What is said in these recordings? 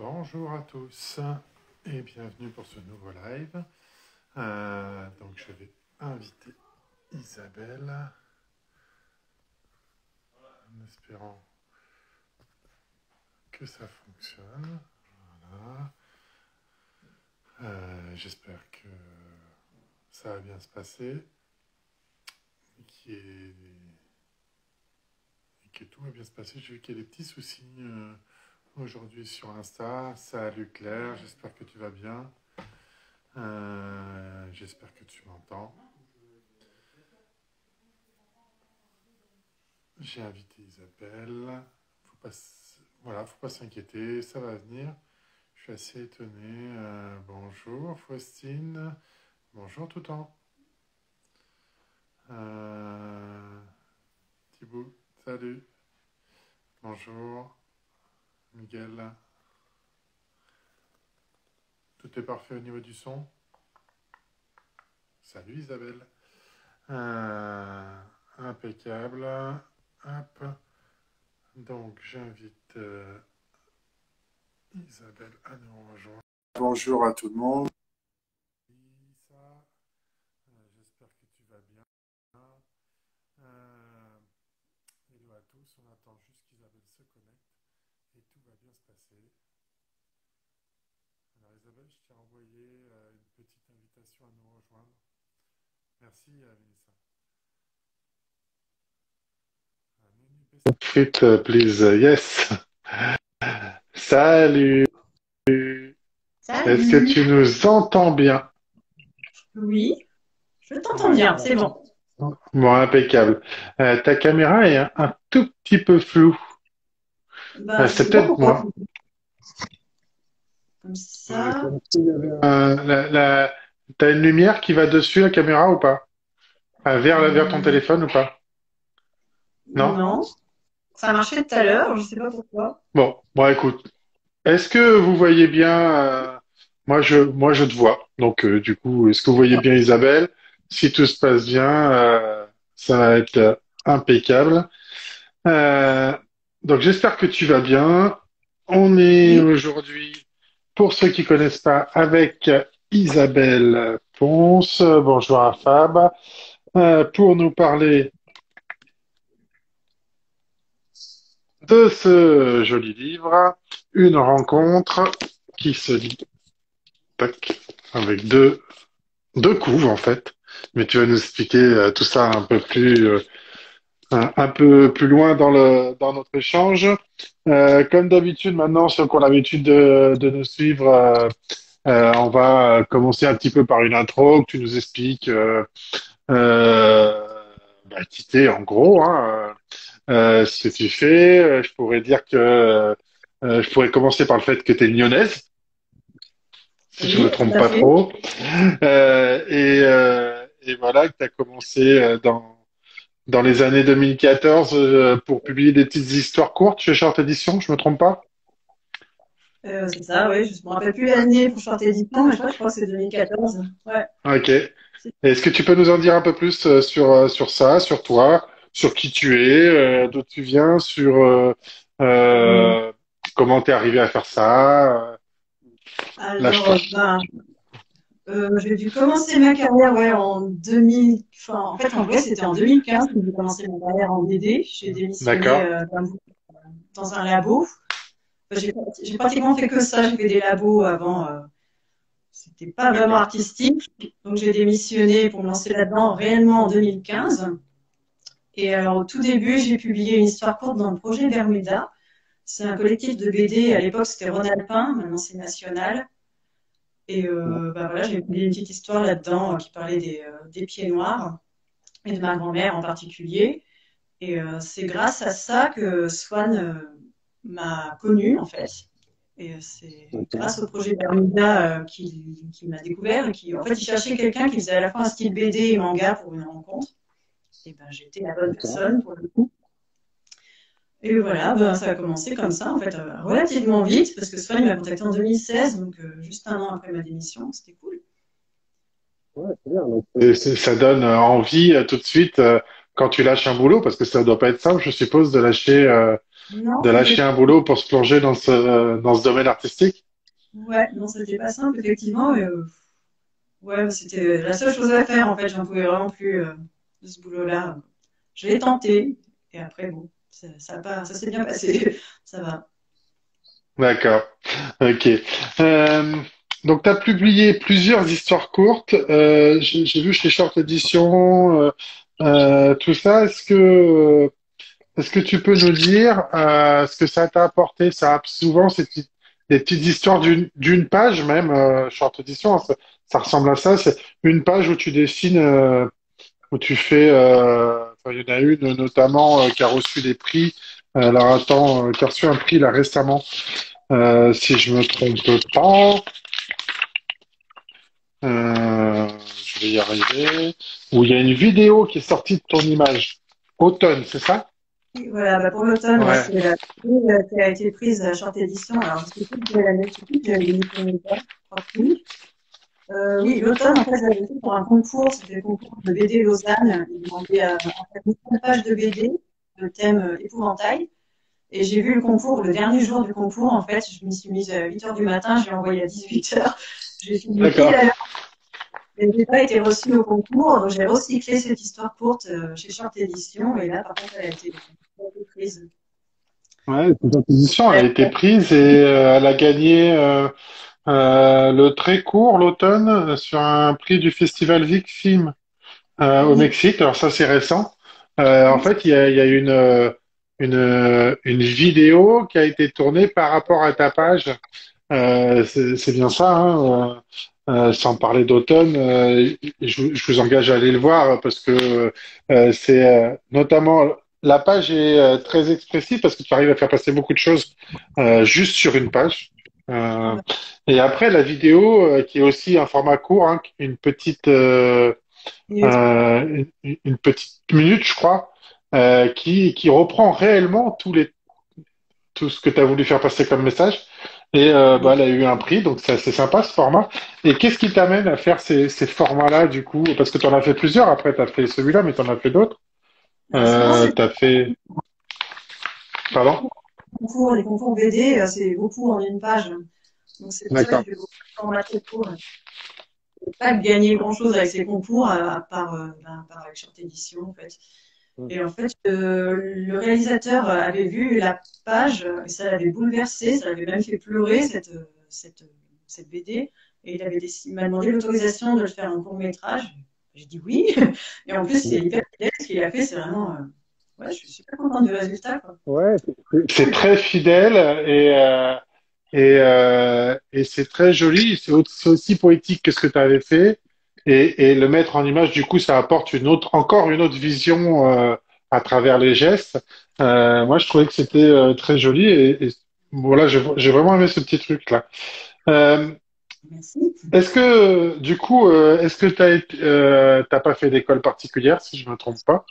Bonjour à tous et bienvenue pour ce nouveau live. Donc je vais inviter Isabelle en espérant que ça fonctionne. Voilà. J'espère que ça va bien se passer et que tout va bien se passer. J'ai vu qu'il y a des petits soucis aujourd'hui sur Insta. Salut Claire, j'espère que tu vas bien. J'espère que tu m'entends. J'ai invité Isabelle. Voilà, faut pas s'inquiéter, ça va venir. Je suis assez étonné. Bonjour Faustine. Bonjour tout le temps. Thibaut, salut. Bonjour. Miguel. Tout est parfait au niveau du son. Salut Isabelle. Impeccable. Hop. Donc j'invite Isabelle à nous rejoindre. Bonjour à tout le monde. Lisa, j'espère que tu vas bien. Hello à tous, on attend juste qu'Isabelle se connecte et tout va bien se passer. Alors Isabelle, je t'ai envoyé une petite invitation à nous rejoindre. Merci Mélissa. Fit, please, yes. Salut. Est-ce que Salut. tu nous entends bien? Oui, je t'entends bien, c'est bon. Bon, impeccable. Ta caméra est un tout petit peu floue. Ben, je C'est sais pas peut-être pourquoi. moi. Comme ça. T'as une lumière qui va dessus la caméra ou pas? Vers ton Hmm, téléphone ou pas? Non? non, ça marchait tout à l'heure, je sais pas pourquoi. Bon, écoute. Est-ce que vous voyez bien moi je te vois. Donc du coup, est-ce que vous voyez bien Isabelle? Si tout se passe bien, ça va être impeccable. Euh, donc j'espère que tu vas bien. On est Oui, aujourd'hui, pour ceux qui connaissent pas, avec Isabelle Ponce. Bonjour à Fab. Pour nous parler de ce joli livre, Une rencontre qui se lit tac, avec deux couves en fait. Mais tu vas nous expliquer tout ça un peu plus loin dans notre échange. Comme d'habitude, maintenant, ceux qui ont l'habitude de nous suivre, on va commencer un petit peu par une intro, que tu nous expliques euh, qui t'es en gros, hein, ce que tu fais. Je pourrais dire que je pourrais commencer par le fait que tu es lyonnaise, si je me oui, tout trompe à pas fait. trop. Et voilà, que tu as commencé dans les années 2014 pour publier des petites histoires courtes chez Short Edition, je me trompe pas? C'est ça, oui, je me rappelle plus l'année pour Short Edition, mais je crois que c'est 2014. Ouais. Ok. C'est- Est-ce que tu peux nous en dire un peu plus sur ça, sur toi, sur qui tu es, d'où tu viens, sur euh, comment t'es arrivé à faire ça? Là, je Alors, t'en... j'ai dû commencer ma carrière, ouais, en 2000, enfin, en fait, en vrai, c'était en 2015 que j'ai commencé ma carrière en BD. J'ai démissionné, D'accord. comme vous, dans un labo. J'ai pratiquement fait que ça. J'ai fait des labos avant. C'était pas vraiment D'accord. artistique. Donc j'ai démissionné pour me lancer là-dedans réellement en 2015. Et alors au tout début, j'ai publié une histoire courte dans le projet Bermuda. C'est un collectif de BD. À l'époque, c'était Rhône Alpin. Maintenant, c'est National. Et bah voilà, j'ai publié une petite histoire là-dedans qui parlait des pieds noirs et de ma grand-mère en particulier. Et c'est grâce à ça que Swan m'a connue, en fait. Et c'est grâce au projet Bermuda qu'il m'a découvert et qui, en fait, il cherchait quelqu'un qui faisait à la fois un style BD et manga pour une rencontre. Et ben, j'étais la bonne personne pour le coup. Et voilà, ben, ça a commencé comme ça, en fait, relativement vite, parce que Swan m'a contacté en 2016, donc juste un an après ma démission. C'était cool. Et ça donne envie tout de suite quand tu lâches un boulot, parce que ça doit pas être simple, je suppose, de lâcher Non, de c'était lâcher un boulot pour se plonger dans ce domaine artistique? ouais, non, c'était pas simple effectivement. Mais, ouais, c'était la seule chose à faire en fait. J'en pouvais vraiment plus de ce boulot-là. Je l'ai tenté et après bon, ça s'est bien passé. Ça va. D'accord. Ok. Euh, donc, tu as publié plusieurs histoires courtes. J'ai vu chez Short Edition, tout ça. Est-ce que tu peux nous dire ce que ça t'a apporté? Ça, souvent, des petites histoires d'une page même, Short Edition, hein, ça ressemble à ça. C'est une page où tu dessines, où tu fais. Enfin, il y en a une notamment qui a reçu des prix. Alors attends, qui a reçu un prix là récemment. Si je me trompe pas, je vais y arriver. Où il y a une vidéo qui est sortie de ton image. Automne, c'est ça? Et voilà, bah pour l'automne, ouais, Ouais. c'est la qui a été prise à Short Edition. Alors je sais plus si j'avais la mettre tout de suite, j'avais mis combien de temps, je crois que oui. Oui, l'automne, en fait, je l'avais fait pour un concours, c'était le concours de BD Lausanne. Ils demandaient en fait une page de BD, de thème épouvantail. Et j'ai vu le concours, le dernier jour du concours, en fait, je m'y suis mise à 8 heures du matin, je l'ai envoyé à 18 heures. J'ai fini pile D'accord. à l'heure. Et j'ai pas été reçue au concours, donc j'ai recyclé cette histoire courte chez Short Edition. Et là, par contre, elle a été prise. Ouais, cette proposition, elle a été prise et elle a gagné le très court l'automne sur un prix du Festival Vic Film au Oui, Mexique. Alors ça, c'est récent. En oui, fait, il y a une vidéo qui a été tournée par rapport à ta page. C'est bien ça, hein, sans parler d'automne, je vous engage à aller le voir parce que c'est notamment la page est très expressive parce que tu arrives à faire passer beaucoup de choses juste sur une page. Euh, et après la vidéo qui est aussi un format court, hein, oui. une petite minute, je crois, qui reprend réellement tout ce que tu as voulu faire passer comme message. Et bah, elle a eu un prix, donc c'est assez sympa ce format. Et qu'est-ce qui t'amène à faire ces formats-là, du coup? Parce que tu en as fait plusieurs, après tu as fait celui-là, mais tu en as fait d'autres. Souvent, c'est Tu as fait... Pardon? les concours BD, c'est beaucoup en une page. Donc c'est pour ça que D'accord. j'ai fait beaucoup de formats très courts. Je n'ai pas gagné grand-chose avec ces concours, à part avec Short Edition, en fait. Et en fait, le réalisateur avait vu la page et ça l'avait bouleversé, ça l'avait même fait pleurer, cette BD. Et il m'a demandé l'autorisation de le faire en court-métrage. J'ai dit oui. Et en plus, c'est hyper fidèle. Ce qu'il a fait, c'est vraiment. Ouais, je suis super contente du résultat, quoi. Ouais, c'est très fidèle et c'est très joli. C'est aussi poétique que ce que tu avais fait. Et le mettre en image, du coup, ça apporte encore une autre vision à travers les gestes. Moi, je trouvais que c'était très joli. Et voilà, j'ai vraiment aimé ce petit truc-là. Euh, Merci. est-ce que, du coup, est-ce que t'as pas fait d'école particulière, si je me trompe pas?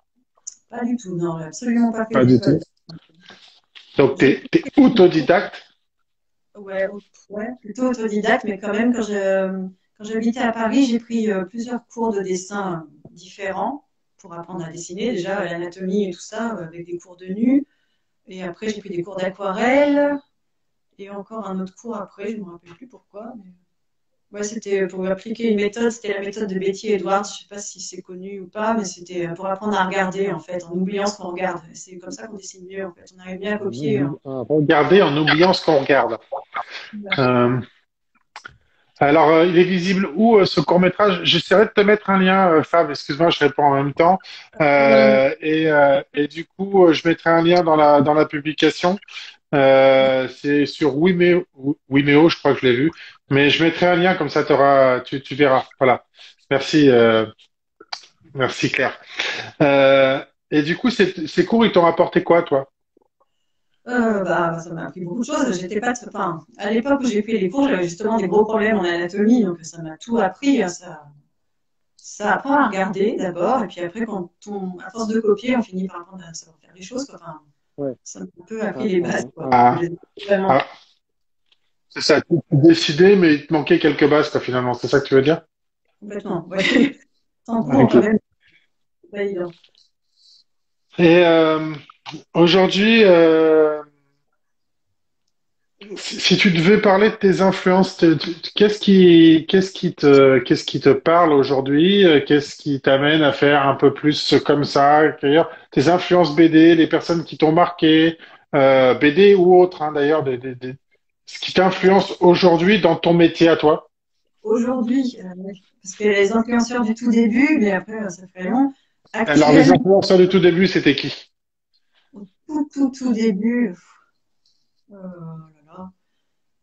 Pas du tout, non, j'ai absolument pas fait Pas du d'école. tout. Donc, J'ai t'es autodidacte. Ouais, ouais, plutôt autodidacte, mais quand même, quand j'habitais à Paris, j'ai pris plusieurs cours de dessin différents pour apprendre à dessiner. Déjà, l'anatomie et tout ça, avec des cours de nu. Et après, j'ai pris des cours d'aquarelle et encore un autre cours après, je ne me rappelle plus pourquoi. Mais... Ouais, c'était pour appliquer une méthode, c'était la méthode de Betty Edwards. Je ne sais pas si c'est connu ou pas, mais c'était pour apprendre à regarder, en fait, en oubliant ce qu'on regarde. C'est comme ça qu'on dessine mieux, en fait. On arrive bien à copier, hein. Regarder en oubliant ce qu'on regarde. Euh, alors, il est visible où ce court-métrage? J'essaierai de te mettre un lien, Fab. Excuse-moi, je réponds en même temps. Et du coup, je mettrai un lien dans la publication. C'est sur Vimeo, je crois que je l'ai vu. Mais je mettrai un lien comme ça, tu verras. Voilà. Merci, merci Claire. Et du coup, ces cours, ils t'ont rapporté quoi, toi? Bah, ça m'a appris beaucoup de choses. J'étais pas, enfin, à l'époque où j'ai fait les cours, j'avais justement des gros problèmes en anatomie, donc ça m'a tout appris. Ça apprend à regarder d'abord, et puis après, à force de copier, on finit par apprendre à savoir faire les choses, quoi. Enfin, Ouais. ça m'a un peu appris les bases, quoi. Je Ah, les ai vraiment. ah, c'est ça, tu décidé, mais il te manquait quelques bases, quoi, finalement. C'est ça que tu veux dire? Complètement, ouais. Sans cours, quand Ok. même, c'est pas évident. Et Aujourd'hui, si tu devais parler de tes influences, qu'est-ce qui te parle aujourd'hui? Qu'est-ce qui t'amène à faire un peu plus comme ça? D'ailleurs, tes influences BD, les personnes qui t'ont marqué, BD ou autres, hein, d'ailleurs, ce qui t'influence aujourd'hui dans ton métier à toi. Aujourd'hui, parce que les influenceurs du tout début, mais après, ça fait long. Alors, les Actuellement, influenceurs du tout début, c'était qui? au tout début, là là,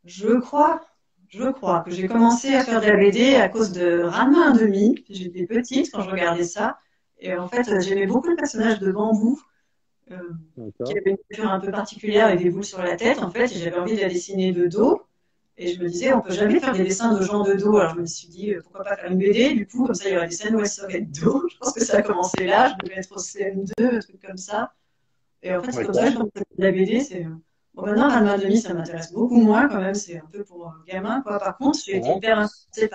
je crois, je crois que j'ai commencé à faire de la BD à cause de Ranma 1,5. J'étais petite quand je regardais ça. Et en fait, j'aimais beaucoup le personnage de Bambou, euh, qui D'accord. avait une coiffure un peu particulière avec des boules sur la tête, en fait, et j'avais envie de la dessiner de dos. Et je me disais, on peut jamais faire des dessins de gens de dos. Alors je me suis dit, pourquoi pas faire une BD, du coup, comme ça, il y aurait des scènes où elle serait de dos. Je pense que ça a commencé là, je devais être au CM2, un truc comme ça. Et en fait, c'est comme ça que D'accord. j'ai commencé la BD. Bon, maintenant, Ranma 1,5, ça m'intéresse beaucoup moins quand même. C'est un peu pour gamin, quoi. Par contre, j'ai été Ouais. hyper influencée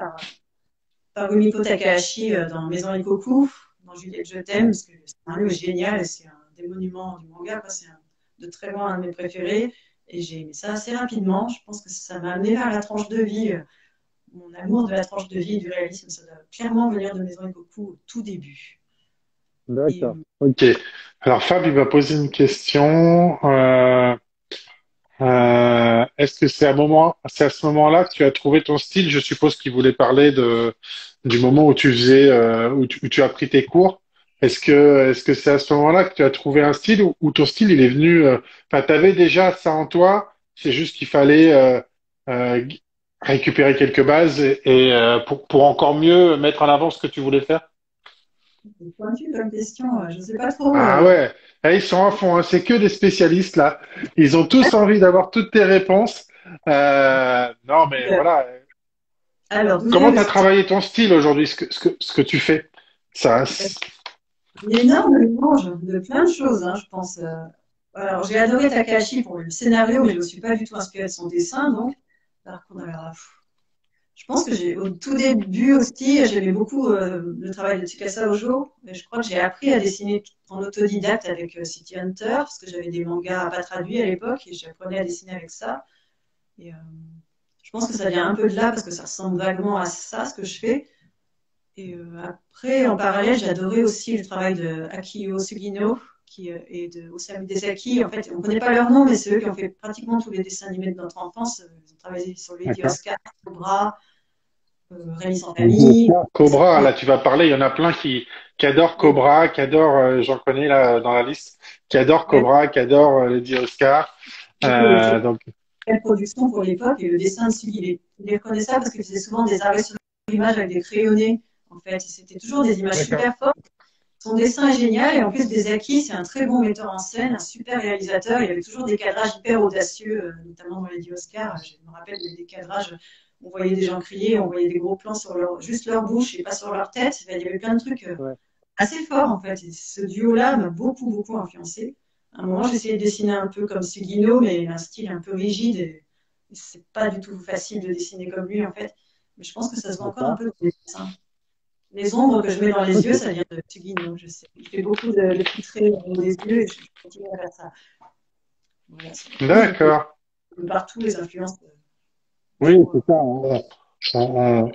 par Rumiko Takahashi dans Maison Ikoku, dans Juliette Je t'aime, parce que le scénario est génial et c'est un des monuments du manga, quoi. C'est de très loin un de mes préférés. Et j'ai aimé ça assez rapidement. Je pense que ça m'a amené vers la tranche de vie. Mon amour de la tranche de vie et du réalisme, ça doit clairement venir de Maison Ikoku au tout début. Et D'accord. Ok. Alors, Fab, il va poser une question. Est-ce que c'est à ce moment-là que tu as trouvé ton style? Je suppose qu'il voulait parler du moment où tu faisais, où tu as pris tes cours. Est-ce que c'est à ce moment-là que tu as trouvé un style ou ton style, il est venu, enfin, t'avais déjà ça en toi, c'est juste qu'il fallait, euh, récupérer quelques bases pour encore mieux mettre en avant ce que tu voulais faire? c'est pointu comme question, je ne sais pas trop. Ah ouais, eh, ils sont à fond, hein. C'est que des spécialistes là. Ils ont tous envie d'avoir toutes tes réponses. Non, mais voilà. Alors, d'où vient Comment le tu as style? travaillé ton style aujourd'hui, ce que tu fais? Ça, Un énorme mélange de plein de choses, hein, je pense. Alors, j'ai adoré Takahashi pour le scénario, mais je ne me suis pas du tout inspirée de son dessin, donc. Alors qu'on a, je pense que au tout début aussi, j'aimais beaucoup le travail de Tsukasa Ojo. Et je crois que j'ai appris à dessiner en autodidacte avec City Hunter, parce que j'avais des mangas pas traduits à l'époque, et j'apprenais à dessiner avec ça. Et je pense que ça vient un peu de là, parce que ça ressemble vaguement à ça, ce que je fais. Et après, en parallèle, j'adorais aussi le travail de Akio Sugino et de Osamu Dezaki. En fait, on ne connaît pas leur nom, mais c'est eux qui ont fait pratiquement tous les dessins animés de notre enfance. Ils ont travaillé sur Lady d'accord. Oscar, Cobra, Rémi sans famille. Cobra, là, tu vas parler. Il y en a plein qui adorent Cobra, qui adorent, j'en connais là dans la liste, qui adorent Cobra, qui adorent Lady Oscar. C'était Donc, une production pour l'époque et le dessin de Sugi, il est reconnaissable parce qu'il faisait souvent des arrêts sur l'image avec des crayonnés. En fait, c'était toujours des images d'accord. super fortes. Son dessin est génial et en plus Bezaki, c'est un très bon metteur en scène, un super réalisateur. Il avait toujours des cadrages hyper audacieux, notamment dans les Oscars. Je me rappelle des cadrages, on voyait des gens crier, on voyait des gros plans sur juste leur bouche et pas sur leur tête. Il y avait plein de trucs Ouais. assez forts en fait. Et ce duo-là m'a beaucoup influencé. À un moment, j'essayais de dessiner un peu comme Sugino, mais un style un peu rigide. Et c'est pas du tout facile de dessiner comme lui en fait. Mais je pense que ça se voit encore un D'accord. peu dans les dessins. Les ombres que je mets dans les yeux, Ok. ça vient de Tsugi, je sais. Il fait beaucoup de petits traits dans les yeux et je continue à faire ça. Voilà, c'est beaucoup D'accord. de partout les influences. Oui, Trop, c'est ça.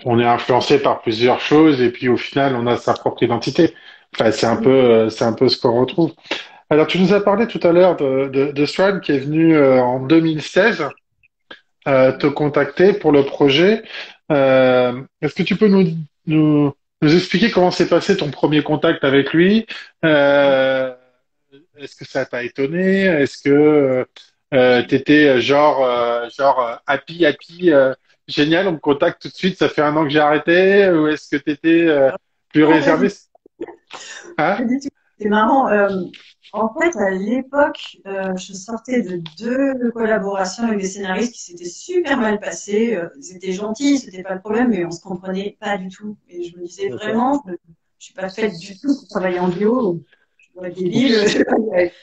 On est influencé par plusieurs choses et puis au final, on a sa propre identité. Enfin, c'est un peu ce qu'on retrouve. Alors, tu nous as parlé tout à l'heure de Swan qui est venu en 2016 te contacter pour le projet. Est-ce que tu peux nous expliquer comment s'est passé ton premier contact avec lui? Euh, Est-ce que ça t'a étonné? Est-ce que t'étais happy, génial, on me contacte tout de suite, ça fait un an que j'ai arrêté? Ou est-ce que t'étais plus non, pas réservé? du, Hein? pas du tout. C'est marrant. En fait, à l'époque, je sortais de deux collaborations avec des scénaristes qui s'étaient super mal passés. Ils étaient gentils, c'était pas le problème, mais on se comprenait pas du tout. Et je me disais D'accord. vraiment, je suis pas faite du tout pour travailler en duo. Je dois être débile, Oups.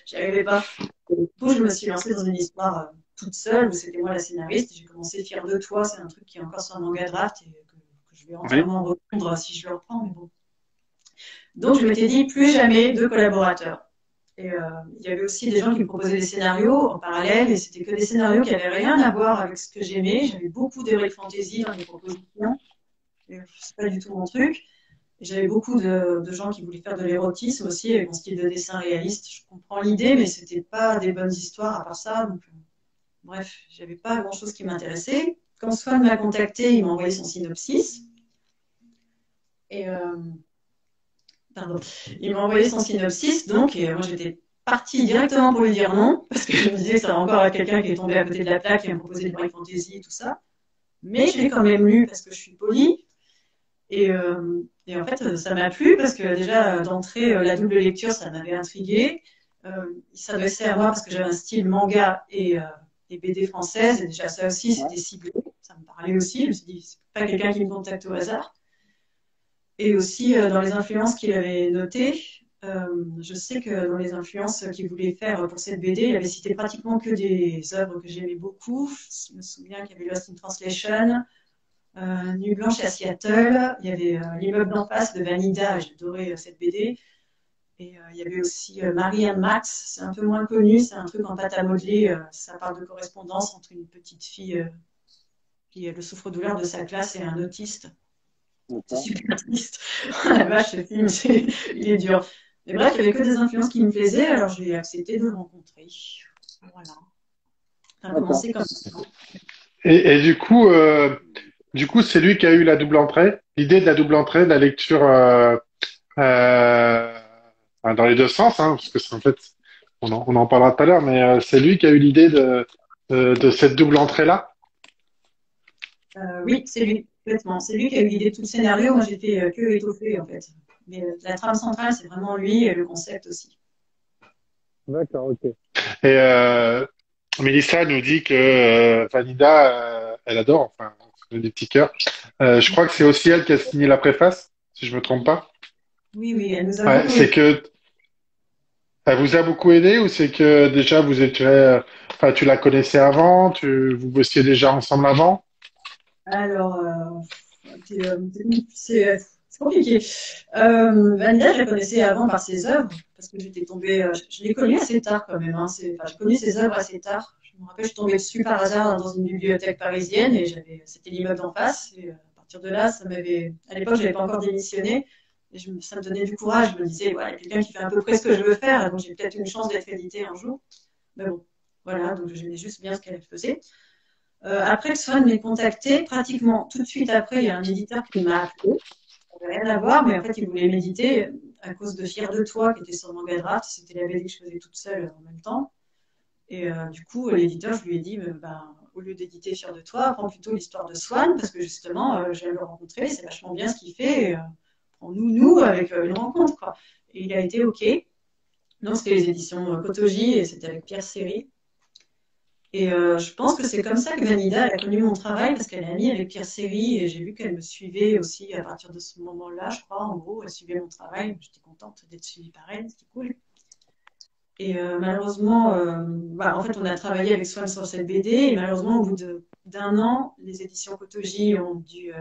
j'y arrivais pas. Et du coup, je me suis lancée dans une histoire toute seule où c'était moi la scénariste. J'ai commencé Fier de toi, c'est un truc qui est encore sur un manga draft et que je vais Oui. entièrement reprendre si je le reprends. Mais bon. Donc, je m'étais dit plus jamais deux collaborateurs. Et il y avait aussi des gens qui me proposaient des scénarios en parallèle, et c'était que des scénarios qui avaient rien à voir avec ce que j'aimais. J'avais beaucoup d'heroic fantasy dans les propositions, et c'est pas du tout mon truc. Et j'avais beaucoup de gens qui voulaient faire de l'érotisme aussi, avec mon style de dessin réaliste. Je comprends l'idée, mais c'était pas des bonnes histoires à part ça. Donc, bref, j'avais pas grand-chose qui m'intéressait. Quand Swan m'a contacté, il m'a envoyé son synopsis. Et pardon, il m'a envoyé son synopsis, donc, et moi j'étais partie directement pour lui dire non, parce que je me disais, ça va encore à quelqu'un qui est tombé à côté de la plaque, qui m'a proposé de High Fantasy et tout ça. Mais je l'ai quand même lu parce que je suis polie. Et en fait, ça m'a plu parce que déjà, d'entrée, la double lecture, ça m'avait intriguée. Il s'adressait à moi parce que j'avais un style manga et BD française. Et déjà, ça aussi, c'était ciblé. Ça me parlait aussi. Je me suis dit, c'est pas quelqu'un qui me contacte au hasard. Et aussi, dans les influences qu'il avait notées, je sais que dans les influences qu'il voulait faire pour cette BD, il avait cité pratiquement que des œuvres que j'aimais beaucoup. Je me souviens qu'il y avait Lost in Translation, Nuit blanche à Seattle, il y avait L'immeuble d'en face de Vanida, j'adorais cette BD. Et il y avait aussi Marie and Max, c'est un peu moins connu, c'est un truc en pâte à modeler, ça parle de correspondance entre une petite fille qui est le souffre-douleur de sa classe et un autiste. C'est D'accord. super triste. Oh la vache, ce film, il est dur. Mais bref, il n'y avait que des influences qui me plaisaient, alors j'ai accepté de le rencontrer. Voilà. Ça a D'accord. commencé comme ça. Et du coup, c'est lui qui a eu la double entrée, l'idée de la double entrée, de la lecture euh, enfin, dans les deux sens, hein, parce que c'est en fait, on en parlera tout à l'heure, mais c'est lui qui a eu l'idée de cette double entrée-là. Oui, c'est lui, complètement. C'est lui qui a eu l'idée de tout le scénario. Moi, j'étais que étoffée, en fait. Mais la trame centrale, c'est vraiment lui et le concept aussi. D'accord, ok. Et Mélissa nous dit que Vanida, elle adore, enfin, des petits cœurs. Je crois que c'est aussi elle qui a signé la préface, si je me trompe pas. Oui, oui, elle nous a Ouais, beaucoup c'est aidés. que elle vous a beaucoup aidé ou c'est que déjà vous étiez, enfin, tu la connaissais avant, vous bossiez déjà ensemble avant? Alors, c'est compliqué. Vanilla, je la connaissais avant par ses œuvres, parce que j'étais tombée, je l'ai connue assez tard quand même. Hein, enfin, j'ai connu ses œuvres assez tard. Je me rappelle, je suis tombée dessus par hasard dans une bibliothèque parisienne et c'était l'immeuble en face. Et à partir de là, à l'époque, je n'avais pas encore démissionné. Et ça me donnait du courage. Je me disais, voilà, il y a quelqu'un qui fait à peu près ce que je veux faire, donc j'ai peut-être une chance d'être édité un jour. Mais bon, voilà, donc j'aimais juste bien ce qu'elle faisait. Après que Swan m'ait contacté, pratiquement tout de suite après, il y a un éditeur qui m'a appelé. Ça n'avait rien à voir, mais en fait, il voulait m'éditer à cause de Fier de toi, qui était sur Manga Draft. C'était la BD que je faisais toute seule en même temps. Et du coup, l'éditeur, je lui ai dit, ben, au lieu d'éditer Fier de toi, prends plutôt l'histoire de Swan, parce que justement, je viens de le rencontrer, c'est vachement bien ce qu'il fait. Et, prends-nous, nous, avec une rencontre, quoi. Et il a été OK. Donc, c'était les éditions Kotoji, et c'était avec Pierre Séry. Et je pense que c'est comme ça que Vanida elle a connu mon travail parce qu'elle a mis avec Pierre Séry et j'ai vu qu'elle me suivait aussi à partir de ce moment-là, je crois. En gros, elle suivait mon travail. J'étais contente d'être suivie par elle, c'était cool. Et malheureusement, en fait, on a travaillé avec Swan sur cette BD et malheureusement, au bout d'un an, les éditions Kotoji ont dû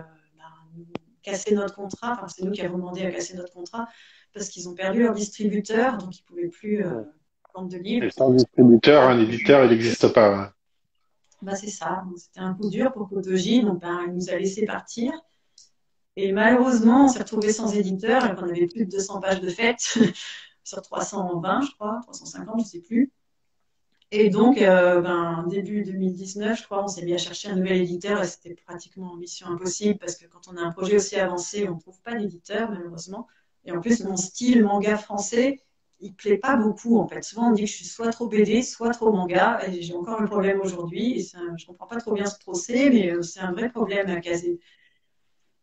nous casser notre contrat. Enfin, c'est nous qui avons demandé à casser notre contrat parce qu'ils ont perdu leur distributeur, donc ils ne pouvaient plus Ouais. vendre de livres. Et sans distributeur, un éditeur, il n'existe pas. Ouais. Bah, c'est ça. Donc, c'était un coup dur pour Kotoji. Donc, il nous a laissé partir. Et malheureusement, on s'est retrouvé sans éditeur et qu'on avait plus de 200 pages de fait sur 320, je crois, 350, je sais plus. Et donc, début 2019, je crois, on s'est mis à chercher un nouvel éditeur et c'était pratiquement mission impossible parce que quand on a un projet aussi avancé, on ne trouve pas d'éditeur, malheureusement. Et en plus, mon style manga français, il ne plaît pas beaucoup, en fait. Souvent, on me dit que je suis soit trop BD, soit trop manga. Et j'ai encore le problème aujourd'hui. Je ne comprends pas trop bien ce procès, mais c'est un vrai problème à caser.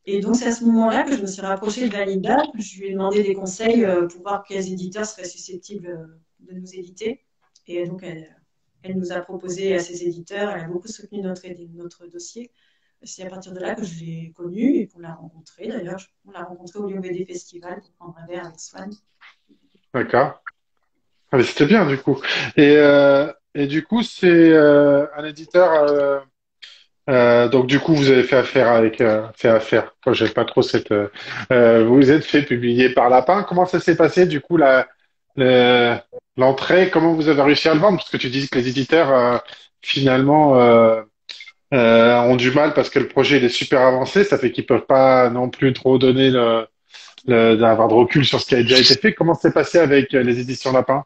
Et donc, c'est à ce moment-là que je me suis rapprochée de Valinda. Je lui ai demandé des conseils pour voir quels éditeurs seraient susceptibles de nous éditer. Et donc, elle nous a proposé à ses éditeurs. Elle a beaucoup soutenu notre dossier. C'est à partir de là que je l'ai connue et qu'on l'a rencontrée. D'ailleurs, on l'a rencontrée au Lyon BD Festival pour prendre un verre avec Swan. D'accord. Ah, mais c'était bien du coup. Et du coup, c'est un éditeur. Donc du coup, vous avez fait affaire avec fait affaire. Moi, j'aime pas trop cette. Vous vous êtes fait publier par Lapin. Comment ça s'est passé du coup le, l'entrée, comment vous avez réussi à le vendre? Parce que tu dis que les éditeurs, finalement, ont du mal parce que le projet il est super avancé. Ça fait qu'ils peuvent pas non plus trop donner d'avoir de recul sur ce qui a déjà été fait. Comment c'est passé avec les éditions Lapin?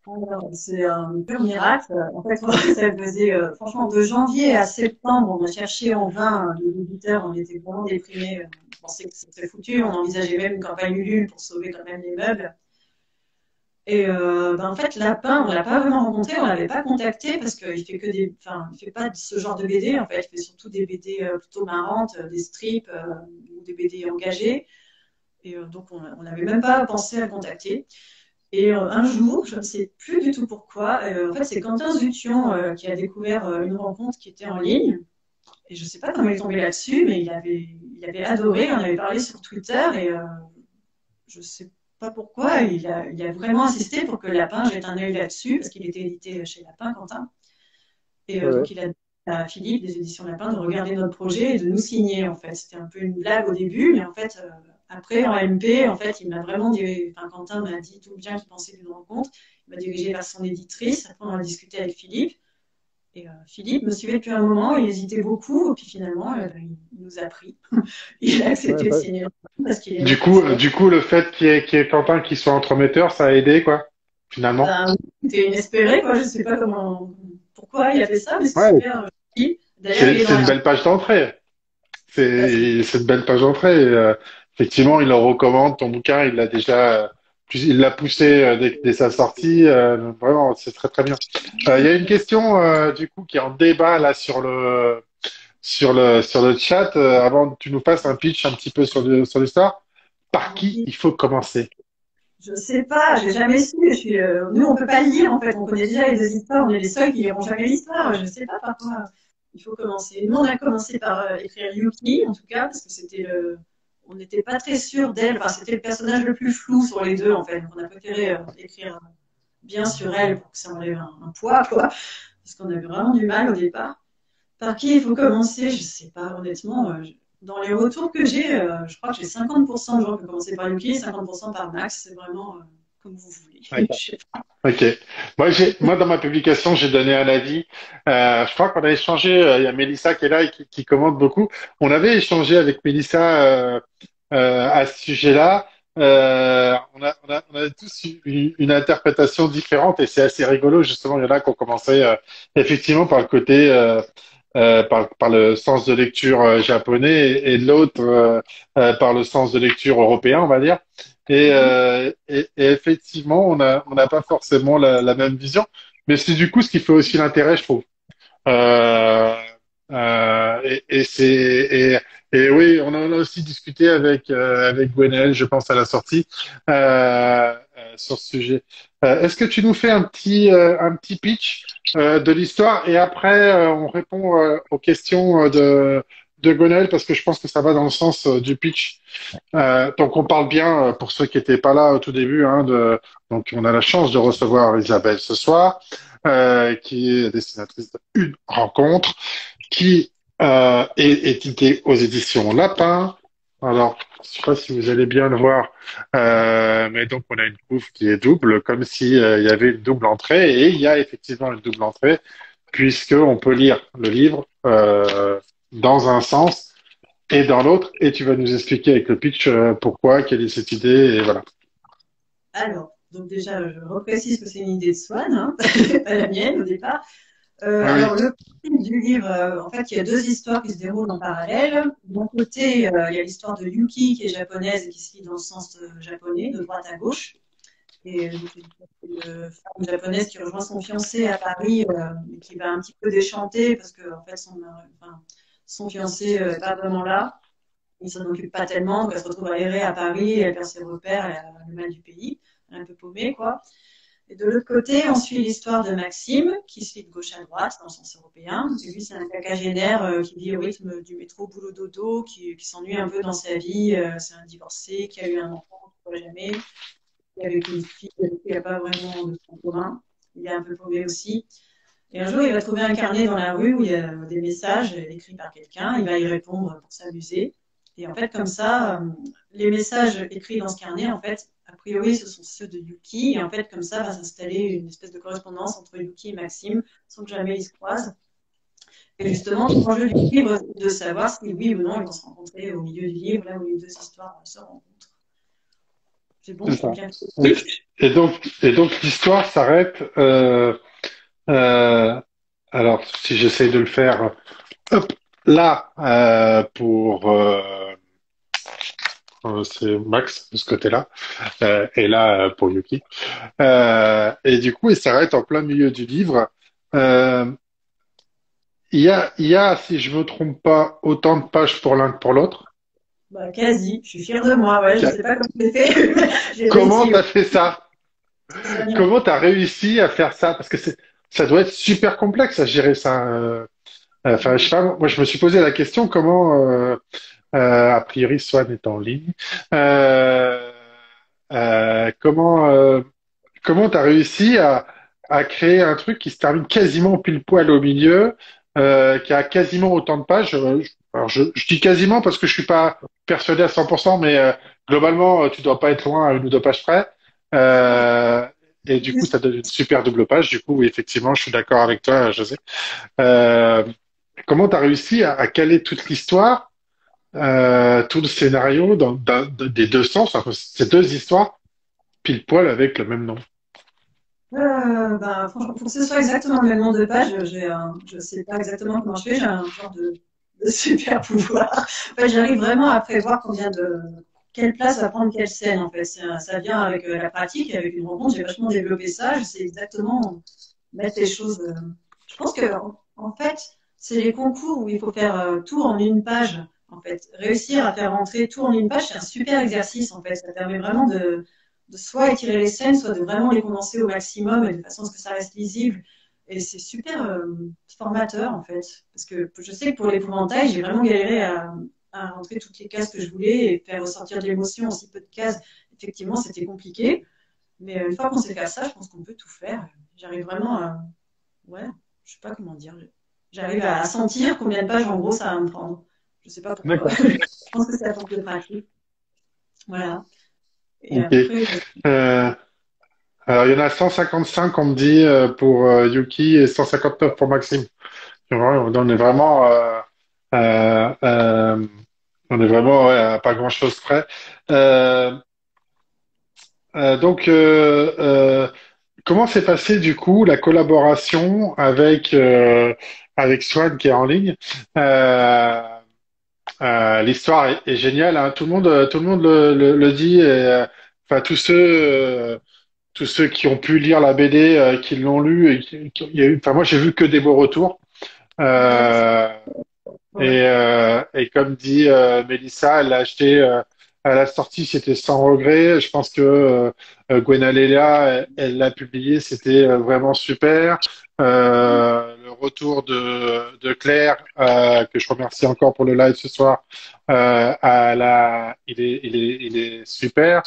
Alors, c'est un pur miracle. En fait, ça faisait, franchement, de janvier à septembre, on a cherché en vain les éditeurs, on était vraiment déprimés. On pensait que c'était foutu, on envisageait même une campagne Ulule pour sauver quand même les meubles. Et ben, en fait, Lapin, on l'a pas vraiment rencontré, on l'avait pas contacté parce qu'il fait que des, enfin, il fait pas ce genre de BD. En fait, il fait surtout des BD plutôt marrantes, des strips ou des BD engagés. Et donc, on n'avait même pas pensé à le contacter. Et un jour, je ne sais plus du tout pourquoi, en fait, c'est Quentin Zution qui a découvert une rencontre qui était en ligne. Et je ne sais pas comment il est tombé là-dessus, mais il avait adoré, on avait parlé sur Twitter et je ne sais pas pourquoi, il a vraiment insisté pour que Lapin jette un œil là-dessus, parce qu'il était édité chez Lapin, Quentin. Et Ouais, ouais. donc, il a dit à Philippe des éditions Lapin de regarder notre projet et de nous signer, en fait. C'était un peu une blague au début, mais en fait, après, en MP, en fait, il m'a vraiment dit, enfin, Quentin m'a dit tout le bien qu'il pensait d'une rencontre. Il m'a dirigé vers son éditrice. Après, on a discuté avec Philippe. Et Philippe me suivait depuis un moment, il hésitait beaucoup, et puis finalement, il nous a pris. Il a Ouais, accepté de pas- signer parce qu'il aimait le projet. Du coup, le fait qu'il y ait Quentin qui soit entremetteur, ça a aidé, quoi, finalement. Ben, c'était inespéré, quoi. Je sais pas pourquoi il a fait ça, mais c'est ouais, super. D'ailleurs, il est C'est dans une la. belle page d'entrée. Bah, C'est une belle page d'entrée. Effectivement, il le recommande, ton bouquin, il l'a poussé dès sa sortie. Vraiment, c'est très très bien. Il y a une question du coup qui est en débat là sur le chat. Avant que tu nous fasses un pitch un petit peu sur l'histoire, par qui il faut commencer? je sais pas, j'ai jamais su. Nous, on peut pas le lire en fait. On connaît déjà les deux histoires. On est les seuls qui liront jamais l'histoire. Je sais pas par quoi il faut commencer. Nous, on a commencé par écrire Yuki, en tout cas, parce que on n'était pas très sûr d'elle. Enfin, c'était le personnage le plus flou sur les deux en fait. Donc, on a préféré écrire bien sur elle pour que ça enlève un poids, quoi. Parce qu'on avait vraiment du mal au départ. Par qui il faut commencer? Je sais pas, honnêtement. Dans les retours que j'ai, je crois que j'ai 50% de gens qui ont commencé par Yuki, 50% par Max. C'est vraiment comme vous voulez. D'accord. Ok. Moi, dans ma publication, j'ai donné un avis. Je crois qu'on a échangé. Il y a Mélissa qui est là et qui commente beaucoup. On avait échangé avec Mélissa à ce sujet-là. On a tous une interprétation différente et c'est assez rigolo. Justement, il y en a qui ont commencé effectivement par le côté, par le sens de lecture japonais et l'autre par le sens de lecture européen, on va dire. Et effectivement, on n'a pas forcément la même vision, mais c'est du coup ce qui fait aussi l'intérêt, je trouve. Euh, et et oui, on en a aussi discuté avec Gwenaël, je pense à la sortie sur ce sujet. Est-ce que tu nous fais un petit pitch de l'histoire et après on répond aux questions de Gwenaël parce que je pense que ça va dans le sens du pitch. Donc on parle bien pour ceux qui n'étaient pas là au tout début. Donc on a la chance de recevoir Isabelle ce soir, qui est dessinatrice d'une rencontre, qui est éditée aux éditions Lapin. Alors je sais pas si vous allez bien le voir, mais donc on a une couve qui est double, comme si il y avait une double entrée, et il y a effectivement une double entrée puisque on peut lire le livre dans un sens et dans l'autre, et tu vas nous expliquer avec le pitch pourquoi, quelle est cette idée, et voilà. Alors, donc déjà, je reprécise que c'est une idée de Swan, hein, pas la mienne au départ. Ah oui, Alors, le principe du livre, en fait, il y a deux histoires qui se déroulent en parallèle. D'un côté, il y a l'histoire de Yuki, qui est japonaise et qui se lit dans le sens japonais, de droite à gauche. Et donc, c'est une femme japonaise qui rejoint son fiancé à Paris et qui va un petit peu déchanter parce que, en fait, son fiancé n'est pas vraiment là. Il s'en occupe pas tellement, donc elle se retrouve aérée à Paris, elle perd ses repères, elle a le mal du pays, elle est un peu paumée, quoi. Et de l'autre côté, on suit l'histoire de Maxime, qui se lit de gauche à droite, dans le sens européen. Et lui, c'est un quinquagénaire qui vit au rythme du métro boulot dodo, qui s'ennuie un peu dans sa vie. C'est un divorcé, qui a eu un enfant qui ne pourrait jamais, avec une fille avec qui il n'a pas vraiment de point commun. Il est un peu paumé aussi. Et un jour, il va trouver un carnet dans la rue où il y a des messages écrits par quelqu'un. Il va y répondre pour s'amuser. Et en fait, comme ça, les messages écrits dans ce carnet, en fait, a priori, ce sont ceux de Yuki. Et en fait, comme ça, va s'installer une espèce de correspondance entre Yuki et Maxime, sans que jamais ils se croisent. Et justement, tout l'enjeu du livre, c'est de savoir si oui ou non ils vont se rencontrer au milieu du livre, là où les deux histoires se rencontrent. C'est bon, C'est je t'ai ça. bien Et, compris. et donc l'histoire s'arrête. Euh, alors, si j'essaye de le faire, hop, là, c'est Max de ce côté-là, et là pour Yuki. Et du coup, il s'arrête en plein milieu du livre. Euh, il y a, si je me trompe pas, autant de pages pour l'un que pour l'autre. Bah, quasi, je suis fière de moi, ouais, je sais pas comment j'ai fait. J'ai Comment réussi, ouais. t'as fait ça? Ça vient. Comment t'as réussi à faire ça? Parce que ça doit être super complexe à gérer ça. Enfin, je sais pas, moi je me suis posé la question comment, a priori Swan est en ligne, euh, euh, comment euh, comment t'as réussi à créer un truc qui se termine quasiment pile poil au milieu, qui a quasiment autant de pages. Alors je dis quasiment parce que je suis pas persuadé à 100%, mais globalement tu dois pas être loin à une ou deux pages près. Euh, et du coup, ça donne une super double page. Du coup, oui, effectivement, je suis d'accord avec toi, José. Euh, Comment tu as réussi à caler toute l'histoire, tout le scénario des deux sens, enfin, ces deux histoires, pile poil avec le même nom? Bah, franchement, pour que ce soit exactement le même nombre de pages, je sais pas exactement comment je fais, j'ai un genre de super pouvoir. En fait, j'arrive vraiment à prévoir quelle place va prendre quelle scène, en fait. Ça vient avec la pratique et avec une rencontre, j'ai vachement développé ça, je sais exactement mettre les choses. Je pense que, en fait, c'est les concours où il faut faire tout en une page. En fait, réussir à faire rentrer tout en une page, c'est un super exercice. En fait, ça permet vraiment de soit étirer les scènes, soit de vraiment les condenser au maximum et de façon à ce que ça reste lisible. Et c'est super formateur, en fait. Parce que je sais que pour l'épouvantail, j'ai vraiment galéré à rentrer toutes les cases que je voulais et faire ressortir de l'émotion en si peu de cases. Effectivement, c'était compliqué. Mais une fois qu'on sait faire ça, je pense qu'on peut tout faire. J'arrive vraiment à, ouais, je sais pas comment dire. J'arrive à sentir combien de pages en gros ça va me prendre. Je sais pas pourquoi. D'accord. Je pense que c'est à force de pratique. Voilà. Et Ok. après, Euh, alors, il y en a 155, on me dit, pour Yuki et 159 pour Maxime. Tu vois, on est vraiment, euh, euh, on est vraiment ouais, à pas grand-chose près. Euh, donc, comment s'est passée du coup la collaboration avec Swan qui est en ligne? Euh, L'histoire est géniale, hein. Tout le monde le dit. Enfin, tous ceux qui ont pu lire la BD, qui l'ont lu, il y a eu, enfin, moi, j'ai vu que des beaux retours. merci. Euh, Ouais. et comme dit Mélissa, elle l'a acheté à la sortie, c'était sans regret. Je pense que Gwenaléla, elle l'a publié, c'était vraiment super. Le retour de Claire, que je remercie encore pour le live ce soir, il est super.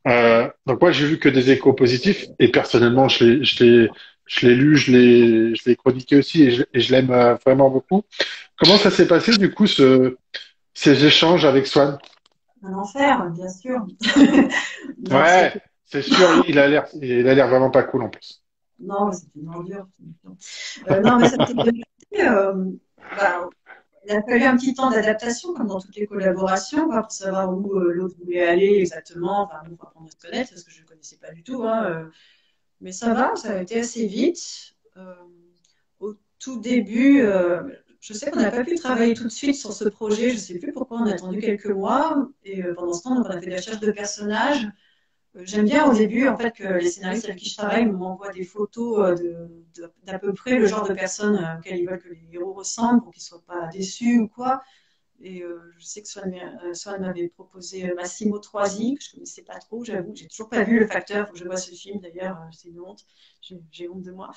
Donc moi, j'ai vu que des échos positifs et personnellement, je l'ai lu, je l'ai chroniqué aussi et je l'aime vraiment beaucoup. Comment ça s'est passé du coup ces échanges avec Swan? Un enfer, bien sûr. Non, Ouais, c'était c'est sûr, il a l'air vraiment pas cool en plus. non, c'était une ordure. Non, mais ça s'est bien passé. Bah, il a fallu un petit temps d'adaptation, comme dans toutes les collaborations, quoi, pour savoir où l'autre voulait aller exactement. Enfin, nous, faut apprendre à se connaître, parce que je ne connaissais pas du tout. Hein, mais ça va, ça a été assez vite. Au tout début, je sais qu'on n'a pas pu travailler tout de suite sur ce projet. Je ne sais plus pourquoi on a attendu quelques mois. Et pendant ce temps, donc, on a fait des recherches de personnages. J'aime bien au début en fait que les scénaristes avec qui je travaille m'envoient des photos d'à peu près le genre de personnes auxquelles ils veulent que les héros ressemblent pour qu'ils ne soient pas déçus ou quoi. Et je sais que Swan m'avait proposé Massimo Troisi, que je ne connaissais pas trop, j'avoue. J'ai toujours pas vu Le Facteur, il faut que je vois ce film d'ailleurs, c'est une honte, j'ai honte de moi.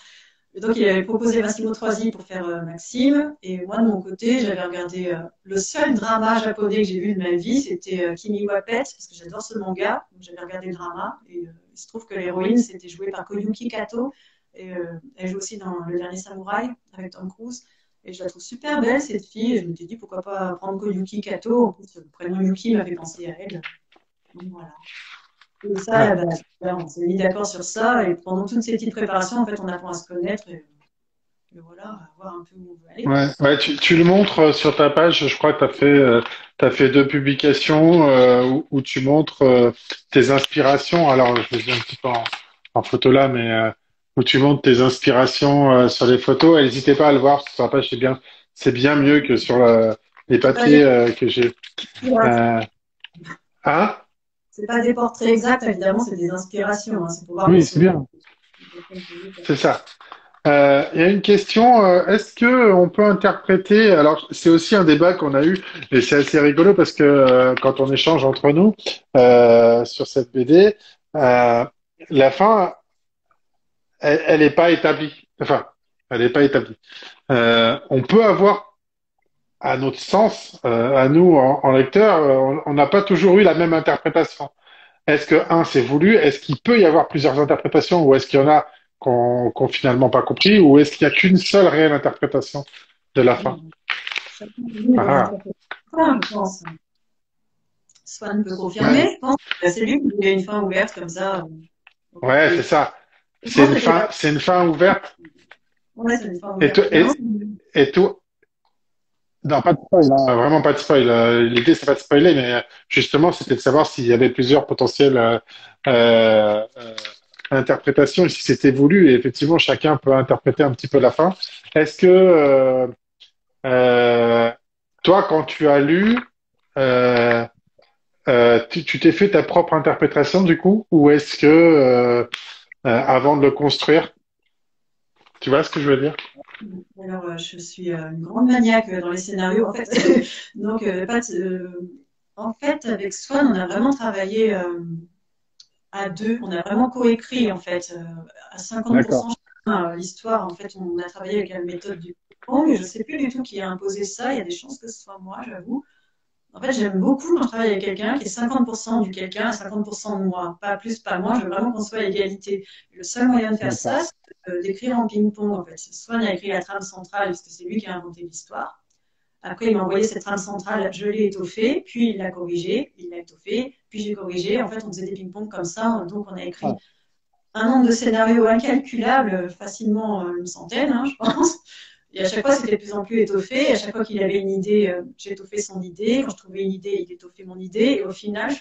Et donc, il avait proposé Massimo Troisi pour faire Maxime. Et moi, de mon côté, j'avais regardé le seul drama japonais que j'ai vu de ma vie, c'était Kimi wa Pet, parce que j'adore ce manga. Donc, j'avais regardé le drama. Et il se trouve que l'héroïne, c'était jouée par Koyuki Kato. Et elle joue aussi dans Le Dernier Samouraï avec Tom Cruise. Et je la trouve super belle, cette fille. Et je me suis dit, pourquoi pas prendre Koyuki Kato. En plus, le prénom Yuki m'avait pensé à elle. Donc, voilà. Et Ouais. ça, bah, là, on s'est mis d'accord sur ça. Et pendant toutes ces petites préparations, en fait, on apprend à se connaître et voilà, à voir un peu où on veut aller, quoi. Ouais, ouais, tu le montres sur ta page. Je crois que t'as fait deux publications où tu montres tes inspirations. Alors, je les ai un petit peu en photo là, mais où tu montres tes inspirations sur les photos. N'hésitez pas à le voir sur la page. C'est bien mieux que sur les C'est pas des papiers que j'ai. portraits, Euh, hein? c'est pas des portraits exacts, évidemment, c'est des inspirations, hein. C'est pour voir Oui, c'est les bien. personnes que j'ai, quoi. C'est ça. Il y a une question, est-ce que on peut interpréter, alors c'est aussi un débat qu'on a eu, et c'est assez rigolo parce que quand on échange entre nous sur cette BD, la fin, elle n'est pas établie. Enfin, elle n'est pas établie. On peut avoir, à notre sens, à nous en lecteur, on n'a pas toujours eu la même interprétation. Est-ce que, un, c'est voulu? Est-ce qu'il peut y avoir plusieurs interprétations ou est-ce qu'il y en a qu'on finalement pas compris ou est-ce qu'il y a qu'une seule réelle interprétation de la fin? Non, chacun de les Ah, interprète. Je pense. Swan peut ah. confirmer, je pense. C'est lui qui a une fin ouverte comme ça. Ouais, Donc, ouais, c'est ça. moi, c'était pas. C'est une fin ouverte. Ouais, c'est une fin Et ouverte. tout, Finalement, et tout, non, pas de spoil, hein, vraiment pas de spoil. L'idée, c'est pas de spoiler, mais justement, c'était de savoir s'il y avait plusieurs potentielles euh, euh, interprétations et si c'était voulu. Et effectivement, chacun peut interpréter un petit peu la fin. Est-ce que Euh, toi, quand tu as lu, euh, tu t'es fait ta propre interprétation du coup, ou est-ce que avant de le construire, tu vois ce que je veux dire? alors, je suis une grande maniaque dans les scénarios, en fait. Donc, en fait, avec Swan, on a vraiment travaillé à deux. On a vraiment coécrit, en fait, à 50% D'accord. chacun, l'histoire. En fait, on a travaillé avec la méthode du ping-pong. Je ne sais plus du tout qui a imposé ça. Il y a des chances que ce soit moi, j'avoue. En fait, j'aime beaucoup quand je travaille avec quelqu'un qui est 50% du quelqu'un et 50% de moi. Pas plus, pas moins. Je veux vraiment qu'on soit à égalité. Le seul moyen de faire ça, D'accord. c'est d'écrire en ping-pong. En fait, Swan a écrit la trame centrale parce que c'est lui qui a inventé l'histoire. Après, il m'a envoyé cette trame centrale, je l'ai étoffée, puis il l'a corrigée, il l'a étoffée, puis j'ai corrigé. En fait, on faisait des ping-pong comme ça. Donc, on a écrit Ah, un nombre de scénarios incalculable, facilement une centaine, hein, je pense. Et à chaque fois, c'était de plus en plus étoffé. Et à chaque fois qu'il avait une idée, j'étoffais son idée. Quand je trouvais une idée, il étoffait mon idée. Et au final,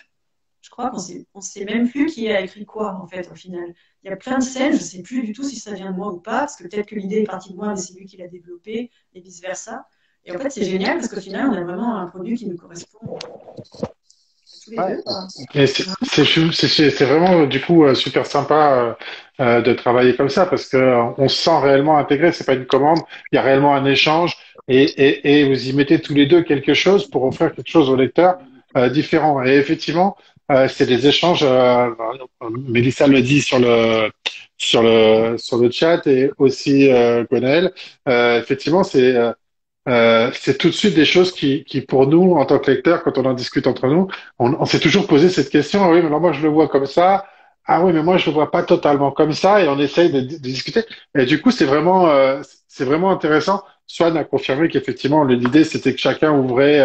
je crois qu'on sait même plus qui a écrit quoi, en fait, au final. Il y a plein de scènes, je sais plus du tout si ça vient de moi ou pas, parce que peut-être que l'idée est partie de moi, mais c'est lui qui l'a développée, et vice-versa. Et en fait, c'est génial, parce qu'au final, on a vraiment un produit qui nous correspond à tous les ouais. deux, quoi. Et c'est vraiment du coup super sympa de travailler comme ça parce que on se sent réellement intégré. C'est pas une commande, il y a réellement un échange et vous y mettez tous les deux quelque chose pour offrir quelque chose au lecteur différent. Et effectivement, c'est des échanges. Mélissa le dit sur le chat et aussi Gwenaël. Effectivement, c'est tout de suite des choses qui, pour nous, en tant que lecteurs, quand on en discute entre nous, on s'est toujours posé cette question. Ah oui, mais alors moi je le vois comme ça. Ah oui, mais moi je le vois pas totalement comme ça. Et on essaye de discuter. Et du coup, c'est vraiment intéressant. Swan a confirmé qu'effectivement, l'idée c'était que chacun ouvrait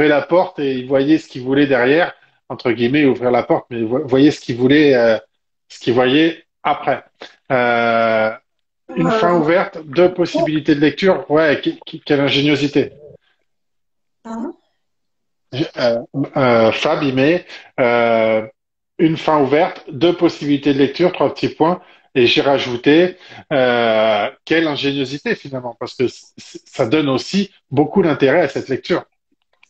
la porte et il voyait ce qu'il voulait derrière, entre guillemets, ouvrir la porte, mais voyait ce qu'il voulait, ce qu'il voyait après. Euh, une fin ouverte, deux possibilités de lecture. Ouais, quelle ingéniosité. Pardon. Euh, Fab, il met euh, une fin ouverte, deux possibilités de lecture, trois petits points, et j'ai rajouté quelle ingéniosité finalement, parce que ça donne aussi beaucoup d'intérêt à cette lecture.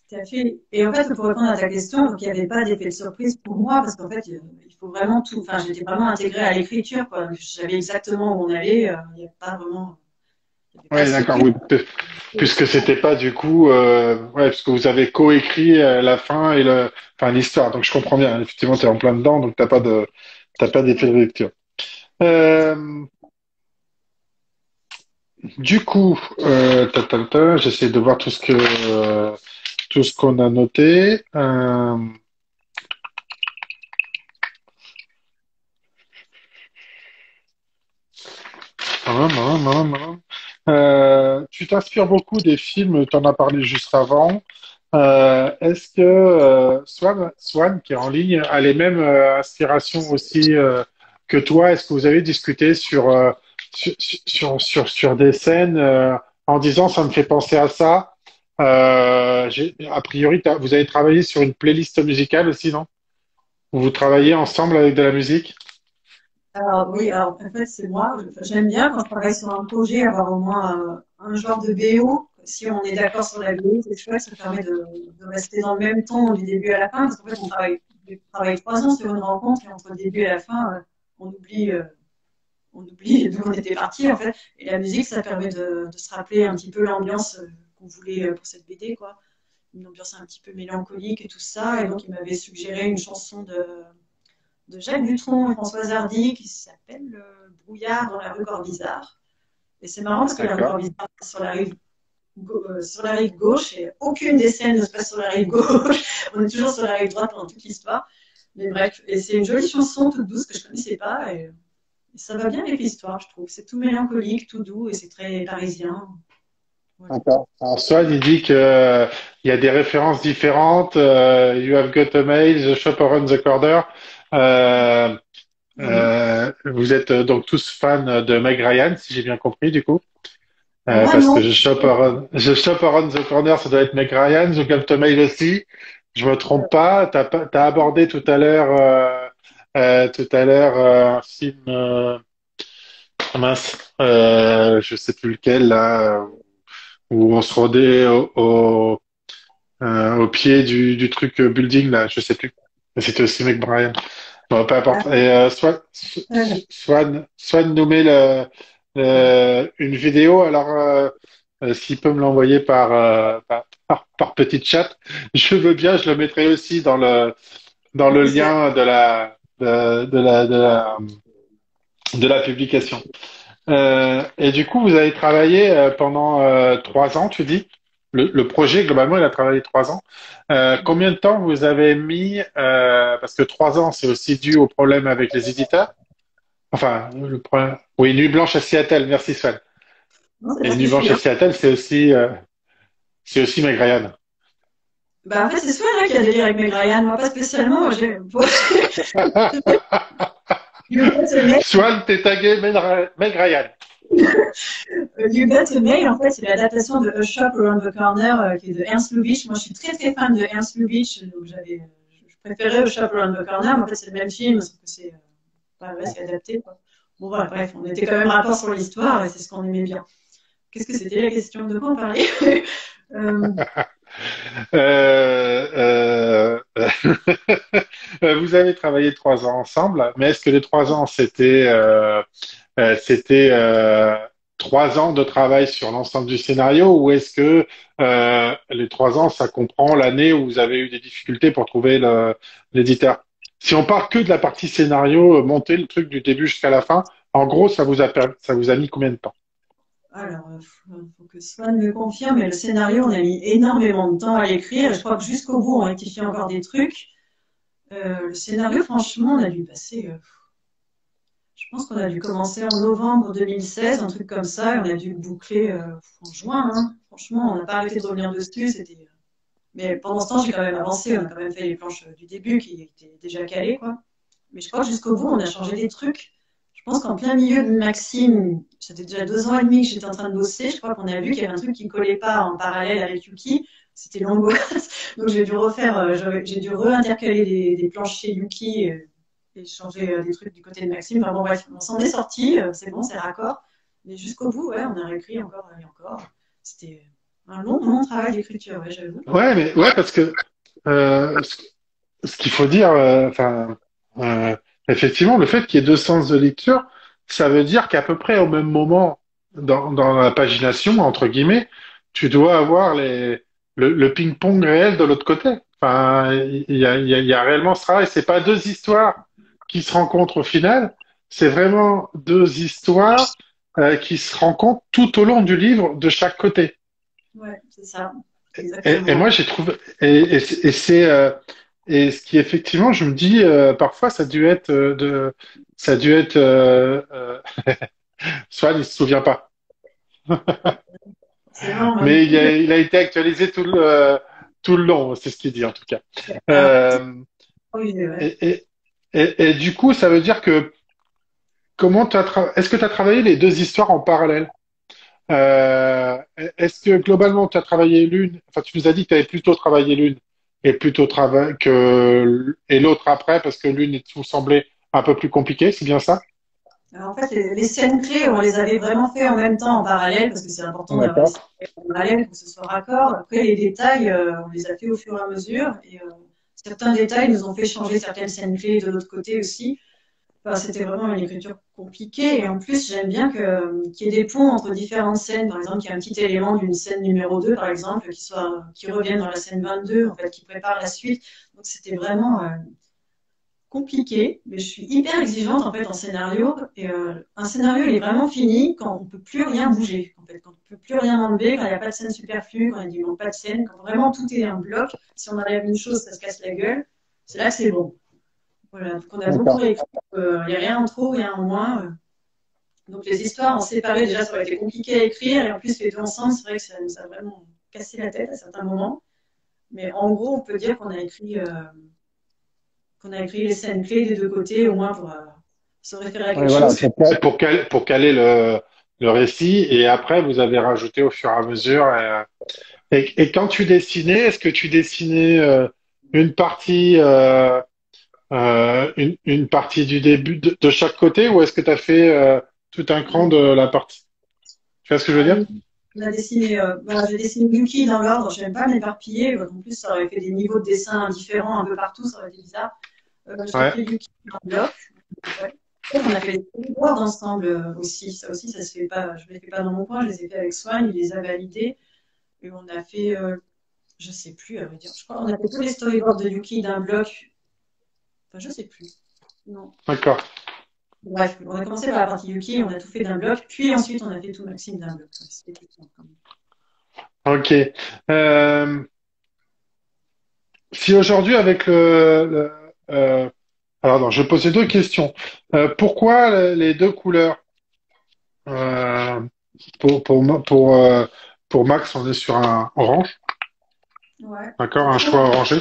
Tout à fait. Et en fait, pour répondre à ta question, donc il n'y avait pas d'effet de surprise pour moi parce qu'en fait, il faut vraiment tout. Enfin, j'étais vraiment intégrée à l'écriture, quoi. Je savais exactement où on allait. Il n'y a pas vraiment, il y avait pas de Oui, d'accord, surprise. oui, puisque c'était pas du coup, ouais, puisque vous avez coécrit la fin et enfin l'histoire, donc je comprends bien. Effectivement, tu es en plein dedans, donc t'as pas d'effet de lecture. Euh, Du coup, j'essaie de voir tout ce qu'on a noté. Tu t'inspires beaucoup des films, tu en as parlé juste avant. Est-ce que Swan, qui est en ligne, a les mêmes aspirations aussi que toi? Est-ce que vous avez discuté sur des scènes en disant ça me fait penser à ça? A priori, vous avez travaillé sur une playlist musicale aussi, non? Où vous travaillez ensemble avec de la musique? Alors oui, alors en fait c'est moi, j'aime bien quand je travaille sur un projet avoir au moins un genre de BO. Si on est d'accord sur la BO, c'est chouette, ça permet de rester dans le même ton du début à la fin, parce qu'en fait on travaille 3 ans sur une rencontre et entre le début et la fin, on oublie, euh, on oublie d'où on était parti en fait. Et la musique, ça permet de se rappeler un petit peu l'ambiance qu'on voulait pour cette BD, quoi. Une ambiance un petit peu mélancolique et tout ça. Et donc il m'avait suggéré une chanson de Jacques Dutronc et Françoise Hardy qui s'appelle Brouillard dans la rue Corvisart. Et c'est marrant parce que la rue D'accord. Corvisart est sur la rive gauche et aucune des scènes ne se passe sur la rive gauche. On est toujours sur la rive droite pendant toute l'histoire. Mais bref, et c'est une jolie chanson toute douce que je ne connaissais pas et ça va bien avec l'histoire, je trouve. C'est tout mélancolique, tout doux et c'est très parisien. Voilà. D'accord. Alors, Swan, il dit que, il y a des références différentes. You have got a mail, The Shop Around the Corner. Euh, Mhm. Vous êtes donc tous fans de Meg Ryan, si j'ai bien compris, du coup. Moi, Parce que non. The Shop Around the Corner, ça doit être Meg Ryan. The Got a Mail aussi. Je me trompe pas. T'as abordé tout à l'heure, un film, mince, je sais plus lequel, là, où on se rendait au pied du truc building là, je sais plus. Mais c'était aussi McBrien. Bon, peu importe. Et Swan nous met une vidéo. Alors, s'il peut me l'envoyer par petit chat, je veux bien. Je le mettrai aussi dans le lien de la publication. Et du coup, vous avez travaillé pendant 3 ans, tu dis? Le projet, globalement, il a travaillé 3 ans. Combien de temps vous avez mis, parce que 3 ans, c'est aussi dû au problème avec les éditeurs. Enfin, le problème. Oui, Nuit Blanche à Seattle, merci Sven. Non, c'est Et pas ce que Nuit je Blanche suis, à hein. Seattle, c'est aussi Meg Ryan. Bah, en fait, c'est soit là qu'il y a des délire avec Meg Ryan. Moi, pas spécialement. Moi, j'ai, You Got a Mail, Swan, t'es tagué Meg Ryan. You Got a Mail, en fait, c'est l'adaptation de A Shop Around the Corner, qui est de Ernst Lubitsch. Moi, je suis très, très fan de Ernst Lubitsch. Donc, je préférais A Shop Around the Corner. Mais en fait, c'est le même film, sauf que c'est, pas ouais, c'est adapté, quoi. Bon, voilà, bref, on était quand même raccord sur l'histoire et c'est ce qu'on aimait bien. Qu'est-ce que c'était la question de quoi on parlait? euh, Vous avez travaillé 3 ans ensemble, mais est-ce que les 3 ans, c'était 3 ans de travail sur l'ensemble du scénario ou est-ce que les 3 ans, ça comprend l'année où vous avez eu des difficultés pour trouver l'éditeur? Si on part que de la partie scénario, monter le truc du début jusqu'à la fin, en gros, ça vous a mis combien de temps? Alors, faut que Swan me confirme, mais le scénario, on a mis énormément de temps à l'écrire. Je crois que jusqu'au bout, on rectifie encore des trucs. Le scénario, franchement, on a dû passer. Je pense qu'on a dû commencer en novembre 2016, un truc comme ça, et on a dû le boucler en juin, hein. Franchement, on n'a pas arrêté de revenir dessus. Mais pendant ce temps, j'ai quand même avancé. On a quand même fait les planches du début qui étaient déjà calées, quoi. Mais je crois que jusqu'au bout, on a changé des trucs. Je pense qu'en plein milieu de Maxime, c'était déjà 2 ans et demi que j'étais en train de bosser. Je crois qu'on a vu qu'il y avait un truc qui ne collait pas en parallèle avec Yuki. C'était l'angoisse. Donc j'ai dû refaire, j'ai dû réintercaler des planches chez Yuki et changer des trucs du côté de Maxime. Enfin bon, bref, on s'en est sorti. C'est bon, c'est raccord. Mais jusqu'au bout, ouais, on a réécrit encore et encore. C'était un long, long travail d'écriture, ouais, j'avoue. Ouais, mais ouais, parce que ce qu'il faut dire, enfin, euh, effectivement, le fait qu'il y ait deux sens de lecture, ça veut dire qu'à peu près au même moment, dans la pagination, entre guillemets, tu dois avoir le ping-pong réel de l'autre côté. Enfin, il y a réellement ce travail. C'est pas deux histoires qui se rencontrent au final, c'est vraiment deux histoires qui se rencontrent tout au long du livre de chaque côté. Ouais, c'est ça, Et exactement. moi, j'ai trouvé, et c'est, et ce qui effectivement, je me dis, parfois, ça a dû être, Swan, il se souvient pas. C'est non, Mais du coup, il a été actualisé tout le long, c'est ce qu'il dit en tout cas. Ah, Euh, oui, ouais. et, et, et du coup, ça veut dire que est-ce que tu as travaillé les deux histoires en parallèle? Est-ce que globalement tu as travaillé l'une, enfin tu nous as dit que tu avais plutôt travaillé l'une et plutôt travail que et l'autre après parce que l'une vous semblait un peu plus compliquée, c'est bien ça? Alors, en fait, les scènes clés, on les avait vraiment fait en même temps, en parallèle, parce que c'est important d'avoir les D'accord. scènes clés en parallèle pour que ce soit raccord. Après, les détails, on les a fait au fur et à mesure. Et certains détails nous ont fait changer certaines scènes clés de l'autre côté aussi. Enfin, c'était vraiment une écriture compliquée. Et en plus, j'aime bien qu'il y ait des ponts entre différentes scènes. Par exemple, qu'il y ait un petit élément d'une scène numéro 2, par exemple, qui revienne dans la scène 22, en fait, qui prépare la suite. Donc, c'était vraiment compliqué, mais je suis hyper exigeante en fait en scénario. Et un scénario, il est vraiment fini quand on peut plus rien bouger. En fait, quand on peut plus rien enlever, quand il n'y a pas de scène superflue, quand il n'y a pas de scène, quand vraiment tout est un bloc. Si on enlève une chose, ça se casse la gueule. C'est là que c'est bon. Voilà. Donc on a beaucoup D'accord. réécrit. Il n'y a rien en trop, rien en moins. Donc les histoires en séparé, déjà, ça aurait été compliqué à écrire. Et en plus, les deux ensemble, c'est vrai que ça nous a vraiment cassé la tête à certains moments. Mais en gros, on peut dire qu'on a écrit les scènes clés des deux côtés, au moins pour se référer à Oui, quelque voilà. chose. C'est pour caler le récit et après vous avez rajouté au fur et à mesure. Et quand tu dessinais, est-ce que tu dessinais une partie une partie du début de chaque côté ou est-ce que tu as fait tout un cran de la partie? Tu vois ce que je veux dire? On a dessiné, voilà, j'ai dessiné Yuki dans l'ordre, je n'aime pas m'éparpiller, en plus ça aurait fait des niveaux de dessin différents un peu partout, ça aurait été bizarre. J'ai Ouais. fait Yuki en bloc. Ouais. Et on a fait des storyboards ensemble aussi. Ça aussi, ça se fait pas. Je ne les fais pas dans mon coin, je les ai fait avec Swan, il les a validés. Et on a fait, je sais plus, à vrai dire. Je crois qu'on a fait tous les storyboards de Yuki d'un bloc. Enfin, je sais plus. Non. D'accord. Bref, on a commencé par la partie Yuki, on a tout fait d'un bloc, puis ensuite on a fait tout Maxime d'un bloc. C'était plus simple, quand même. Ok. Euh, Si aujourd'hui avec alors non, je vais poser deux questions. Pourquoi les deux couleurs? Euh, pour Max, on est sur un orange, Ouais. d'accord, un choix orangé.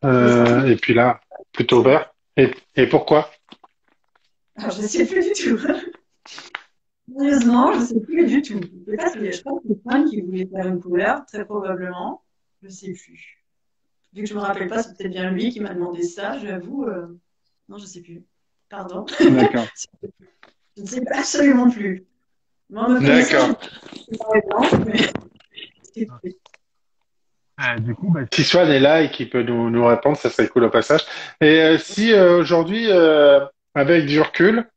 Les envies, Et puis là, plutôt c'est- vert. Et pourquoi? alors, je ne sais plus du tout. Sérieusement, je ne sais plus du tout. Je sais pas si je pense que c'est Swan qui voulait faire une couleur, très probablement. Je ne sais plus. Vu que je me rappelle pas, c'est peut-être bien lui qui m'a demandé ça, j'avoue. Non, je ne sais plus. Pardon. D'accord. Je ne sais absolument plus. Moi, me connaissant, j'ai D'accord. pas blanche, mais c'est plus. Du coup, bah, si Swan est là et qui peut nous répondre, ça serait cool au passage. Et si aujourd'hui, avec du recul,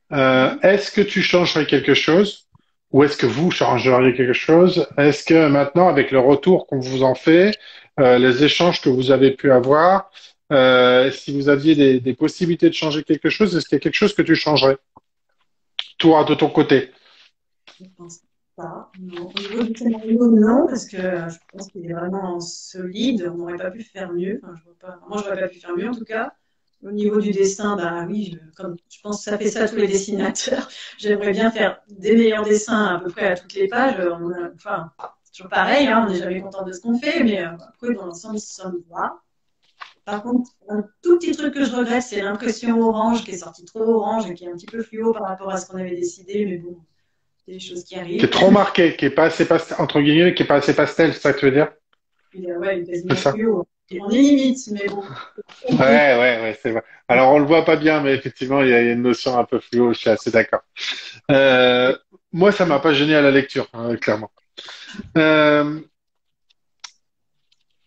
Mhm. est-ce que tu changerais quelque chose ou est-ce que vous changeriez quelque chose? Est-ce que maintenant, avec le retour qu'on vous en fait, les échanges que vous avez pu avoir, si vous aviez des possibilités de changer quelque chose, est-ce qu'il y a quelque chose que tu changerais, toi, de ton côté? Je pense pas. Non. Au niveau du scénario, non, parce que je pense qu'il est vraiment solide. On n'aurait pas pu faire mieux. Enfin, je vois pas. Moi, je n'aurais pas pu faire mieux, en tout cas. Au niveau du dessin, bah oui, comme je pense que ça fait ça tous les dessinateurs. J'aimerais bien faire des meilleurs dessins à peu près à toutes les pages. Enfin, c'est toujours pareil, hein, on n'est jamais content de ce qu'on fait, mais après, dans l'ensemble, ça me va. Par contre, un tout petit truc que je regrette, c'est l'impression orange qui est sortie trop orange et qui est un petit peu fluo par rapport à ce qu'on avait décidé, mais bon, c'est des choses qui Qui est arrivent. trop marqué, qui est pas assez pastel, entre guillemets, qui est pas assez pastel, c'est ça que tu veux dire? Ouais, il est C'est quasiment ça? fluo. On est limite, mais bon. Ouais, c'est vrai. Alors, on le voit pas bien, mais effectivement, il y a une notion un peu fluo, je suis assez d'accord. Euh, Moi, ça m'a pas gêné à la lecture, hein, clairement. Euh,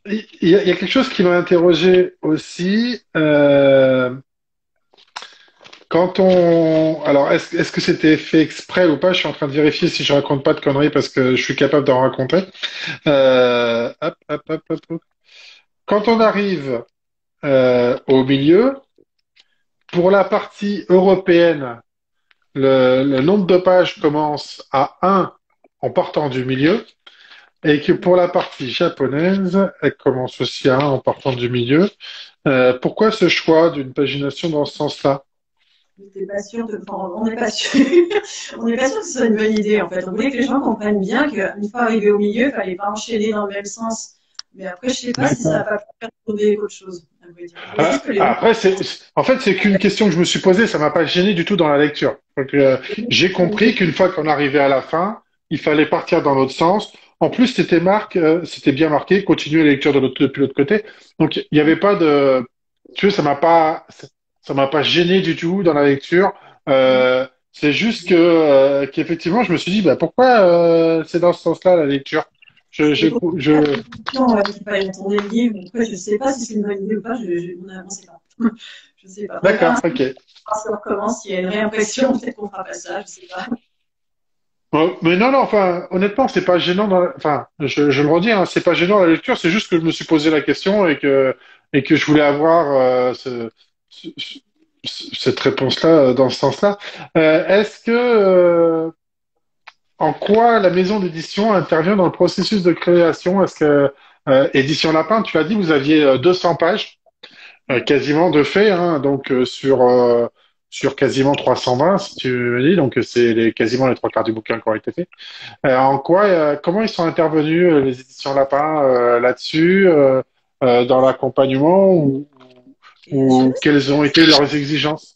il y a quelque chose qui m'a interrogé aussi. Alors, est-ce que c'était fait exprès ou pas? Je suis en train de vérifier si je raconte pas de conneries parce que je suis capable d'en raconter. Hop, hop, hop, hop, hop. Quand on arrive au milieu, pour la partie européenne, le nombre de pages commence à 1 en partant du milieu. Et que pour la partie japonaise, elle commence aussi à 1 en partant du milieu. Pourquoi ce choix d'une pagination dans ce sens-là? J'étais pas sûre de. Enfin, on n'est pas sûr. On n'est pas sûr que ce soit une bonne idée, en fait. On voulait que les gens comprennent bien qu'une fois arrivé au milieu, il fallait pas enchaîner dans le même sens Mais après, je sais pas si ça D'accord. va pas plus perturber qu'autre chose, à vrai dire. Je me dis que les bons Après, en fait, c'est qu'une question que je me suis posée, ça m'a pas gêné du tout dans la lecture. Donc, j'ai compris qu'une fois qu'on arrivait à la fin, il fallait partir dans l'autre sens. En plus, c'était bien marqué, continuer la lecture depuis l'autre côté. Donc, il n'y avait pas de, tu vois, ça m'a pas gêné du tout dans la lecture. C'est juste qu'effectivement, je me suis dit, bah, pourquoi, c'est dans ce sens-là, la lecture? c'est pour ça Je, que qu'il fallait tourner le livre. Après, je sais pas si c'est une bonne idée ou pas, on sait pas. Je sais pas. Faudrait d'accord, faire ok. voir si on recommence, s'il y a une réimpression, peut-être qu'on fera pas ça, je sais pas. Mais non, non, enfin, honnêtement, c'est pas gênant. Enfin, je le redis, hein, c'est pas gênant la lecture. C'est juste que je me suis posé la question et que je voulais avoir ce- cette réponse-là dans ce sens-là. En quoi la maison d'édition intervient dans le processus de création? Est-ce que Édition Lapin, tu l'as dit, vous aviez 200 pages, quasiment de fait, hein, donc sur quasiment 320, si tu me dis, donc quasiment les trois quarts du bouquin qui ont été faits. Comment ils sont intervenus, les éditions Lapin, là-dessus, dans l'accompagnement Et je sais ou pas quelles ont été leurs exigences?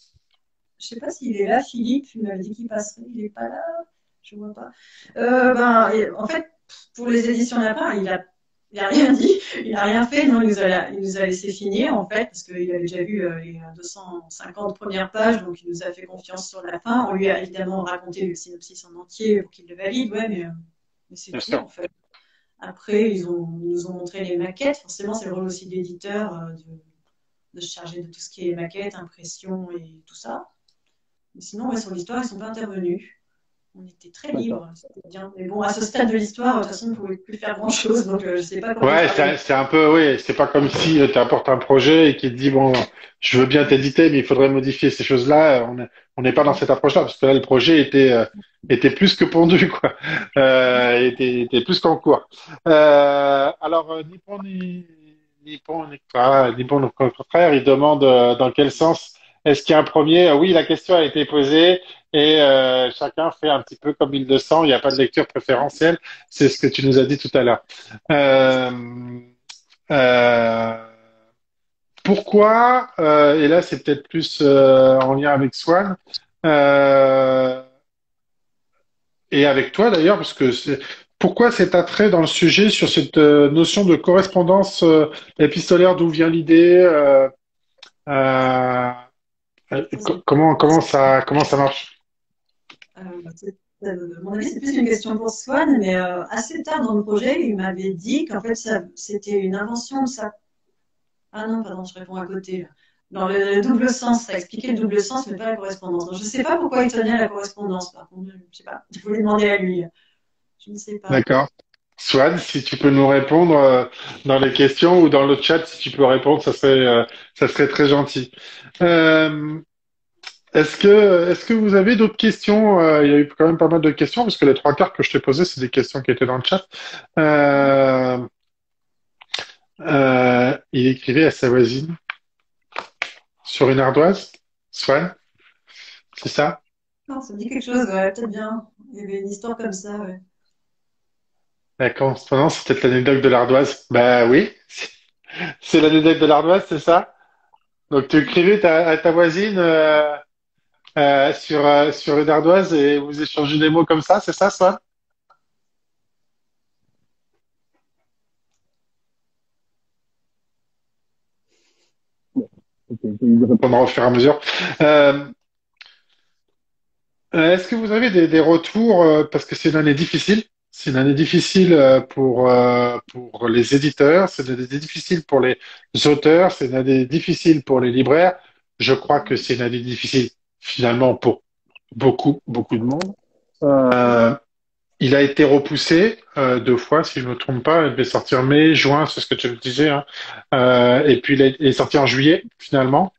je sais pas s'il est là, Philippe, il m'avait dit qu'il passerait, il est pas là, je vois pas. En fait, pour les éditions Lapin, il a rien dit, il a rien fait, non, il nous a laissé finir, en fait, parce qu'il avait déjà vu les 250 premières pages, donc il nous a fait confiance sur la fin. On lui a évidemment raconté le synopsis en entier pour qu'il le valide, ouais, mais c'est Bien tout, sûr. en fait. Après, ils nous ont montré les maquettes, forcément, c'est le rôle aussi de l'éditeur de se charger de tout ce qui est maquette, impression et tout ça. Mais sinon, ouais, sur l'histoire, ils sont pas intervenus. On était très D'accord. libres, c'était bien. Mais bon, à ce stade de l'histoire, de toute façon, on ne pouvait plus faire grand-chose, donc je ne sais pas comment ils Ouais, travaillent. c'est un peu, oui, c'est pas comme si tu apportes un projet et qu'il te dit, bon, je veux bien t'éditer, mais il faudrait modifier ces choses-là. On n'est pas dans cette approche-là, parce que là, le projet était plus que pondu, quoi. Était plus qu'en cours. Ni bon ni contraire, il demande dans quel sens est-ce qu'il y a un premier. Oui, la question a été posée et chacun fait un petit peu comme il le sent. Il n'y a pas de lecture préférentielle. C'est ce que tu nous as dit tout à l'heure. Euh, euh, et là c'est peut-être plus en lien avec Swan, euh, et avec toi d'ailleurs, pourquoi cet attrait dans le sujet sur cette notion de correspondance épistolaire, d'où vient l'idée, euh, comment ça marche? À mon avis, c'est plus une question pour Swan, mais assez tard dans le projet, il m'avait dit qu'en fait, c'était une invention de sa. Ah non, pardon, je réponds à côté, là. Dans le double sens, ça expliquait le double sens, mais pas la correspondance. Donc, je ne sais pas pourquoi il tenait à la correspondance, par contre, je sais pas. Il faut lui demander à lui. Je ne sais pas. D'accord. Swan, si tu peux nous répondre dans les questions ou dans le chat, si tu peux répondre, ça serait très gentil. Euh, est-ce que vous avez d'autres questions? Il y a eu quand même pas mal de questions, parce que les trois quarts que je t'ai posées, c'est des questions qui étaient dans le chat. Euh, il écrivait à sa voisine sur une ardoise. Swan, c'est ça? Non, ça me dit quelque chose, ouais, peut-être bien. Il y avait une histoire comme ça, ouais. La correspondance, c'est peut-être l'anecdote de l'ardoise. Bah oui, c'est l'anecdote de l'ardoise, c'est ça? Donc tu écrivais à ta voisine sur une ardoise et vous échangez des mots comme ça, c'est ça, Swan? Ok, je vais y répondre. Répondra au fur et à mesure. Euh, Est-ce que vous avez des retours, parce que c'est une année difficile, c'est une année difficile pour les éditeurs, c'est une année difficile pour les auteurs, c'est une année difficile pour les libraires. Je crois que c'est une année difficile finalement pour beaucoup de monde. Euh, il a été repoussé deux fois, si je ne me trompe pas. Il devait sortir mai, juin, c'est ce que tu me disais, hein. Et puis il est sorti en juillet finalement.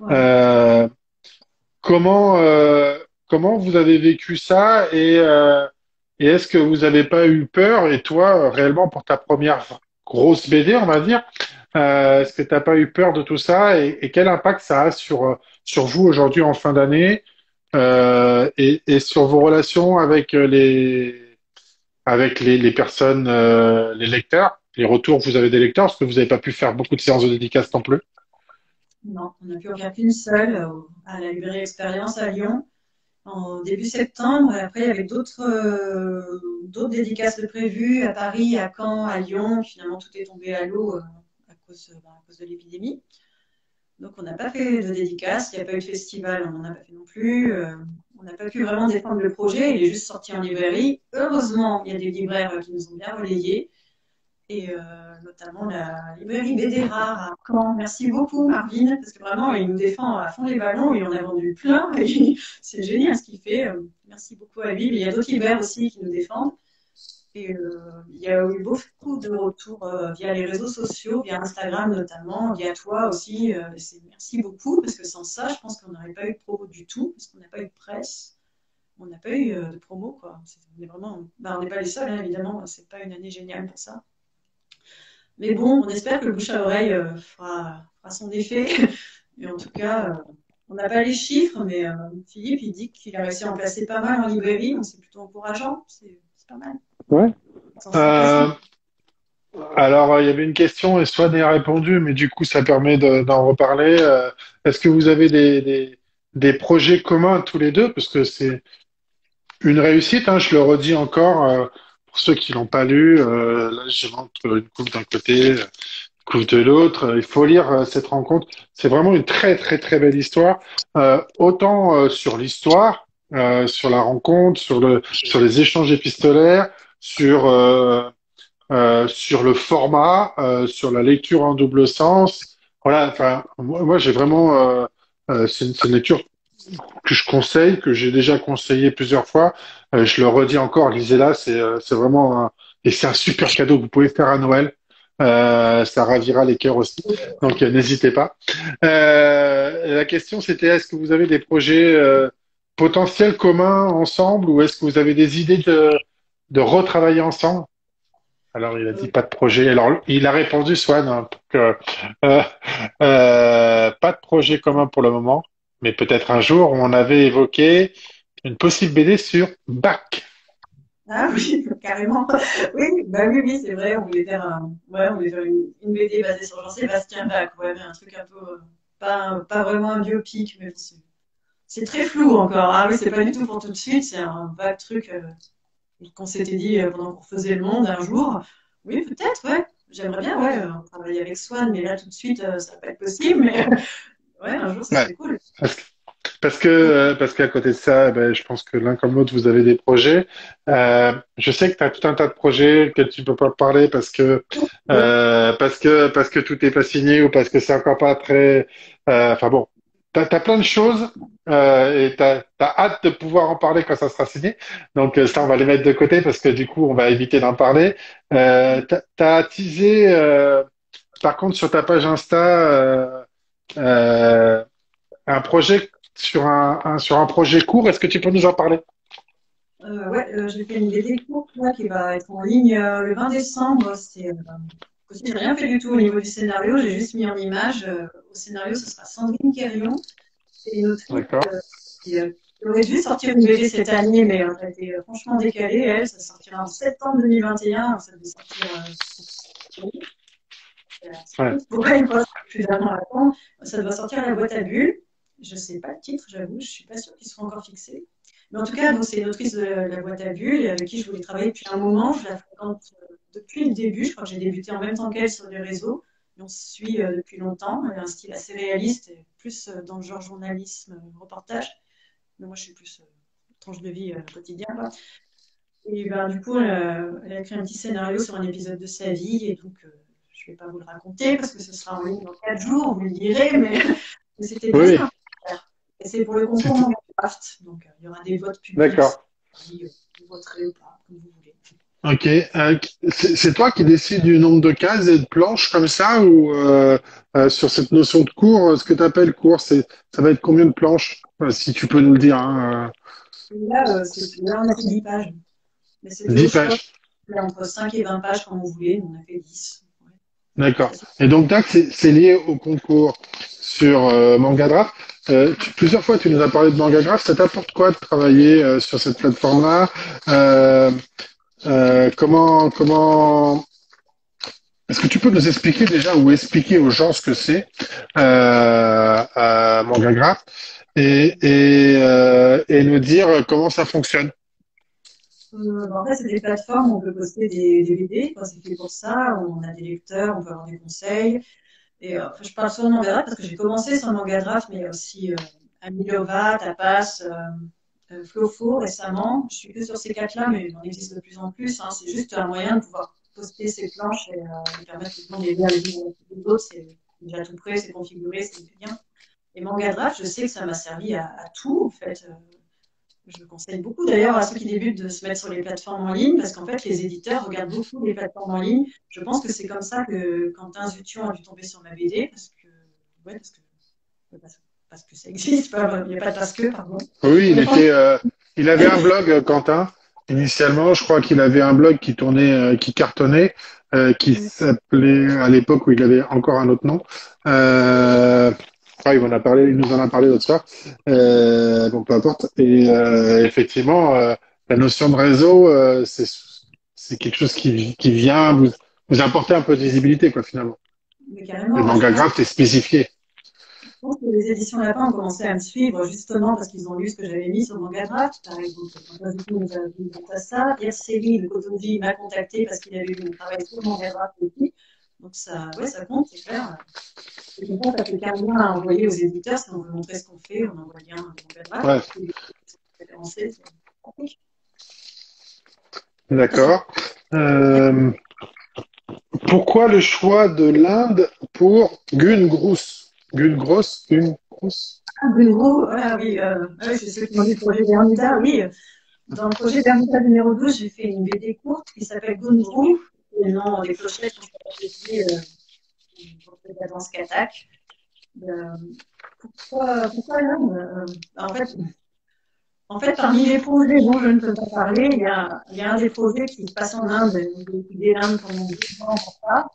Ouais. Euh, Comment, comment vous avez vécu ça et est-ce que vous n'avez pas eu peur, et toi, réellement, pour ta première grosse BD, on va dire, est-ce que tu n'as pas eu peur de tout ça et quel impact ça a sur vous aujourd'hui en fin d'année et sur vos relations avec les personnes, les lecteurs? les retours que vous avez des lecteurs, parce que vous n'avez pas pu faire beaucoup de séances de dédicaces non plus. Non, on n'a pu en faire qu'une seule à la librairie Expérience à Lyon en début septembre. Et après, il y avait d'autres dédicaces de prévues à Paris, à Caen, à Lyon. Finalement, tout est tombé à l'eau à cause de l'épidémie. Donc, on n'a pas fait de dédicace. Il n'y a pas eu de festival, on n'en a pas fait non plus. On n'a pas pu vraiment défendre le projet. Il est juste sorti en librairie. Heureusement, il y a des libraires qui nous ont bien relayés. Et notamment la librairie BD Rare à Caen. Merci beaucoup, Marvin, parce que vraiment, il nous défend à fond les ballons et on a vendu plein. Et c'est génial ce qu'il fait. Merci beaucoup à lui. Mais il y a d'autres libraires aussi qui nous défendent. Et il y a eu beaucoup de retours via les réseaux sociaux, via Instagram notamment, via toi aussi. Merci beaucoup, parce que sans ça, je pense qu'on n'aurait pas eu de promo du tout, parce qu'on n'a pas eu de presse, on n'a pas eu de promo, quoi. On est vraiment, on n'est pas les seuls, hein, évidemment. C'est pas une année géniale pour ça. Mais bon, on espère que le bouche à oreille fera son effet. Mais en tout cas, on n'a pas les chiffres, mais Philippe, il dit qu'il a réussi à en placer pas mal en librairie, donc c'est plutôt encourageant. C'est pas mal. Ouais. Alors, il y avait une question et Swan y a répondu, mais du coup, ça permet d'en reparler. Est-ce que vous avez des projets communs tous les deux? Parce que c'est une réussite, hein, je le redis encore, pour ceux qui l'ont pas lu. Là, je montre une coupe d'un côté, une coupe de l'autre. Il faut lire cette rencontre. C'est vraiment une très, très, très belle histoire. Autant sur l'histoire, sur la rencontre, sur les échanges épistolaires, sur le format, sur la lecture en double sens. Voilà, enfin, moi j'ai vraiment, c'est une lecture que je conseille, que j'ai déjà conseillé plusieurs fois. Je le redis encore, lisez-la, c'est vraiment et c'est un super cadeau que vous pouvez faire à Noël. Ça ravira les cœurs aussi. Donc n'hésitez pas. La question c'était est-ce que vous avez des projets potentiels communs ensemble ou est-ce que vous avez des idées de retravailler ensemble? Alors, il a dit pas de projet. Alors, il a répondu, Swan, hein, euh, pas de projet commun pour le moment, mais peut-être un jour, on avait évoqué une possible BD sur Bach. Ah oui, carrément. Oui, bah oui, oui, c'est vrai. On voulait faire une BD basée sur Jean-Sébastien Bach. Ouais, mais un truc un peu, pas vraiment un biopic, mais bon, c'est très flou encore. Ah oui, c'est pas du tout pour tout de suite. C'est un vague truc qu'on s'était dit pendant qu'on faisait le monde un jour. Oui, peut-être, ouais. J'aimerais bien, ouais, travailler avec Swan, mais là tout de suite, ça va pas être possible. Mais ouais, un jour, ça Ouais. serait cool. Parce qu'à côté de ça, ben, je pense que l'un comme l'autre, vous avez des projets. Je sais que tu as tout un tas de projets que tu peux pas parler parce que tout est pas signé ou parce que c'est encore pas très. Enfin bon, t'as plein de choses et t'as hâte de pouvoir en parler quand ça sera signé. Donc ça, on va les mettre de côté parce que du coup, on va éviter d'en parler. T'as teasé, par contre, sur ta page Insta. Euh, un projet sur un projet court, est-ce que tu peux nous en parler? Ouais, j'ai fait une BD courte là, qui va être en ligne le 20 décembre. J'ai rien fait du tout au niveau du scénario, j'ai juste mis en image. Au scénario, ce sera Sandrine Quérion. C'est une autrice D'accord. qui aurait dû sortir une BD cette année, mais ça a été franchement décalé. Elle, ça sortira en septembre 2021. Ça devait sortir. Ouais. Pour elle, pas plus d'un an avant. Ça doit sortir à la boîte à bulles. Je ne sais pas le titre, j'avoue, je ne suis pas sûre qu'ils seront encore fixés. Mais en tout cas, c'est une autrice de la boîte à bulles et avec qui je voulais travailler depuis un moment. Je la fréquente depuis le début. Je crois que j'ai débuté en même temps qu'elle sur les réseaux. Et on se suit depuis longtemps. Elle a un style assez réaliste, et plus dans le genre journalisme, reportage. Mais moi, je suis plus tranche de vie quotidien, quoi. Et ben, du coup, elle a écrit un petit scénario sur un épisode de sa vie. Et donc, je ne vais pas vous le raconter parce que ce sera en ligne dans 4 jours, vous le direz. Mais c'était bien Oui, ça. Et c'est pour le concours c'était- Minecraft. Donc, il y aura des votes publics. d'accord. Si vous voterez ou pas, comme vous voulez. Ok. C'est toi qui décides du nombre de cases et de planches comme ça ou sur cette notion de cours, ce que tu appelles cours, ça va être combien de planches? Si tu peux nous le dire, hein, Là, on a fait 10 pages. Mais c'était 10 au choix. pages. Là, entre 5 et 20 pages, comme vous voulez. On a fait 10. Ouais. D'accord. Et donc, là, c'est lié au concours sur Manga Draft. Plusieurs fois, tu nous as parlé de Manga Draft. Ça t'apporte quoi de travailler sur cette plateforme-là? Euh, comment est-ce que tu peux nous expliquer déjà ou expliquer aux gens ce que c'est MangaGraph et nous dire comment ça fonctionne? En fait, c'est des plateformes où on peut poster des BD, quoi, c'est fait pour ça. On a des lecteurs, on peut avoir des conseils. Et enfin, je parle souvent de Manga Draft parce que j'ai commencé sur Manga Draft, mais il y a aussi Amilova, Tapas, Flofo récemment. Je suis que sur ces quatre-là, mais il en existe de plus en plus. Hein. C'est juste un moyen de pouvoir poster ses planches et permettre aux gens d'aider à les lire les autres. C'est déjà tout prêt, c'est configuré, c'est bien. Et Manga Draft, je sais que ça m'a servi à tout, en fait. Je conseille beaucoup d'ailleurs à ceux qui débutent de se mettre sur les plateformes en ligne parce qu'en fait, les éditeurs regardent beaucoup les plateformes en ligne. Je pense que c'est comme ça que Quentin Zution a dû tomber sur ma BD ouais, parce que ça existe, il n'y a pas de parce que, pardon. Oui, Mais il avait un blog, Quentin. Initialement, je crois qu'il avait un blog qui tournait, qui cartonnait, qui s'appelait à l'époque où il avait encore un autre nom. Il m'en a parlé, il nous en a parlé l'autre soir. Bon, peu importe. Et effectivement, la notion de réseau, c'est quelque chose qui vient vous apporter un peu de visibilité, quoi, finalement. Le carrément, manga graph est spécifié. je pense que les éditions Lapin ont commencé à me suivre justement parce qu'ils ont lu ce que j'avais mis sur Manga Draft. Par exemple, Quentin Zution nous a dit ça. Pierre Séry de Kotoji m'a contacté parce qu'il avait vu mon travail sur Manga Draft aussi. Donc ça, ouais, ça compte, c'est clair. Et comme ça fait carrément à envoyer aux éditeurs si on veut montrer ce qu'on fait, on envoie bien un draft. Ouais, Et référencé, c'est pratique. d'accord. Euh, Pourquoi le choix de l'Inde pour Gun Grus? Gun Gross? Gun Grus? Ah, Bruno, ah, oui, ouais, c'est ceux qui ont lu le projet Bermuda, oui. Dans le projet Bermuda numéro 12, j'ai fait une BD courte qui s'appelle Gunru, et non, les clochettes sont appelées pour la danse katak. Euh, pourquoi l'Inde en fait, parmi les projets dont je ne peux pas parler, il y a un des projets qui se passe en Inde. J'ai étudié l'Inde pendant 2 ans pour ça.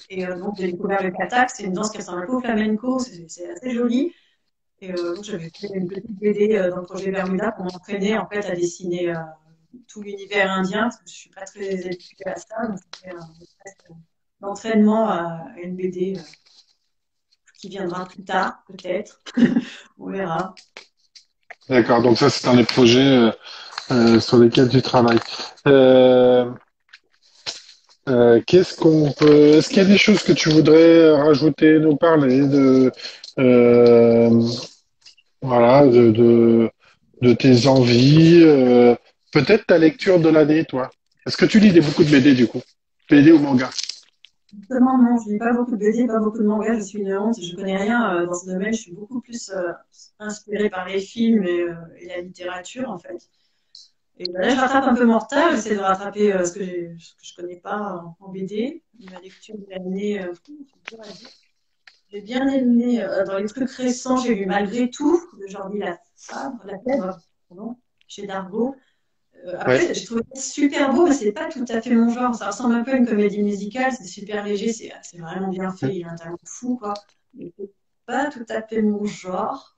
Et donc, j'ai découvert le katak. C'est une danse qui ressemble un peu au flamenco. C'est assez joli. Et donc, j'avais fait une petite BD dans le projet Bermuda pour m'entraîner en fait à dessiner tout l'univers indien parce que je suis pas très habituée à ça. Donc, c'était un espèce d'entraînement à une BD qui viendra plus tard, peut-être. On verra. D'accord, donc ça c'est un des projets sur lesquels tu travailles. Euh, qu'est-ce qu'on peut... Est-ce qu'il y a des choses que tu voudrais rajouter, nous parler euh, voilà, de tes envies, peut-être ta lecture de l'année, toi. Est-ce que tu lis beaucoup de BD du coup? BD ou manga? Justement, non, je lis pas beaucoup de BD, pas beaucoup de mangas, je suis une honte, je connais rien dans ce domaine, je suis beaucoup plus inspirée par les films et la littérature en fait. Et là, je rattrape un peu mon retard, j'essaie de rattraper ce que je connais pas en BD. Ma lecture de l'année, c'est dur à dire. J'ai bien aimé, dans les trucs récents, j'ai lu Malgré tout, de Jordi Lafèvre, pardon, chez Dargaud. Ouais, Après, j'ai trouvé ça super beau, mais c'est pas tout à fait mon genre. Ça ressemble un peu à une comédie musicale, c'est super léger, c'est vraiment bien fait, il a un talent fou, quoi. Mais c'est pas tout à fait mon genre.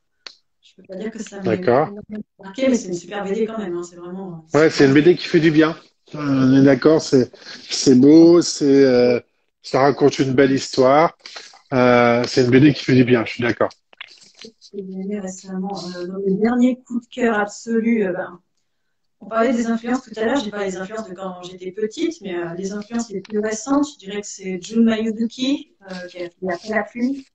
Je peux pas dire que ça m'ait d'accord. énormément marqué, mais c'est une super BD quand même, hein. C'est vraiment Ouais, c'est super une beau. BD qui fait du bien. On est d'accord, c'est beau, ça raconte une belle histoire. C'est une BD qui fait du bien, je suis d'accord. J'ai aimé récemment. Dans mes derniers coups de cœur absolus, on parlait des influences tout à l'heure, j'ai parlé des influences de quand j'étais petite, mais les influences les plus récentes, je dirais que c'est Jun Mayuzuki, qui a fait Après la pluie,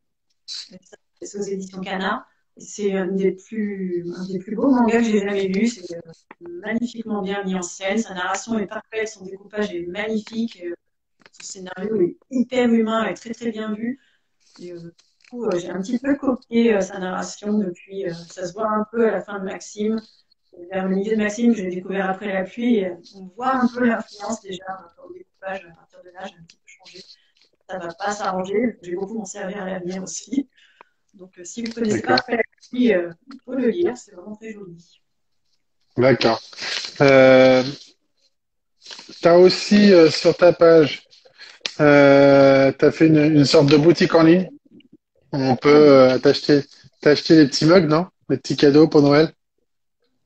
c'est aux éditions Kana. C'est un des plus beaux mangas que j'ai jamais lu. C'est magnifiquement bien mis en scène. Sa narration est parfaite, son découpage est magnifique. Son scénario est hyper humain et très très bien vu. Et, du coup, j'ai un petit peu copié sa narration depuis. Ça se voit un peu à la fin de Maxime. Vers le milieu de Maxime, que j'ai découvert après la pluie. Et, on voit un peu l'influence déjà dans le découpage à partir de là. J'ai un petit peu changé. Ça va pas s'arranger. Je vais beaucoup m'en servir à l'avenir aussi. Donc, si vous ne connaissez pas D'accord. après la pluie, il faut le lire. C'est vraiment très joli. D'accord. Euh, T'as aussi sur ta page, t'as fait une sorte de boutique en ligne. On peut Ah oui, t'acheter des petits mugs, non? Des petits cadeaux pour Noël.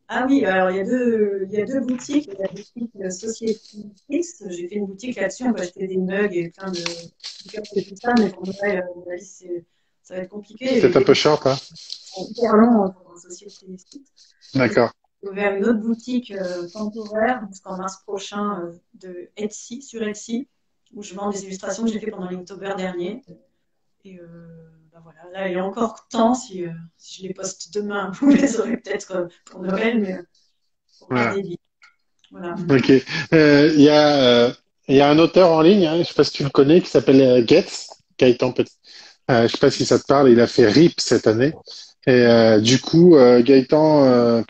Ah oui, alors il y a deux boutiques. Il y a la boutique Société X. J'ai fait une boutique là-dessus. On peut acheter des mugs et plein de cups et tout ça. Mais pour Noël, à mon avis, ça va être compliqué. Les C'est un peu délais short, hein? sont hyper longs pour un Société X. Et D'accord. j'ai ouvert une autre boutique temporaire jusqu'en mars prochain de Etsy, sur Etsy, où je vends des illustrations que j'ai fait pendant l'Inktober dernier. Et bah voilà, là, il y a encore temps. Si je les poste demain, vous les aurez peut-être pour Noël, mais pour Voilà. garder vie. Voilà. Ok. Il y a, il y a un auteur en ligne, hein, je sais pas si tu le connais, qui s'appelle Getz, Gaëtan Petit. Je sais pas si ça te parle. Il a fait RIP cette année. Et du coup, Gaëtan,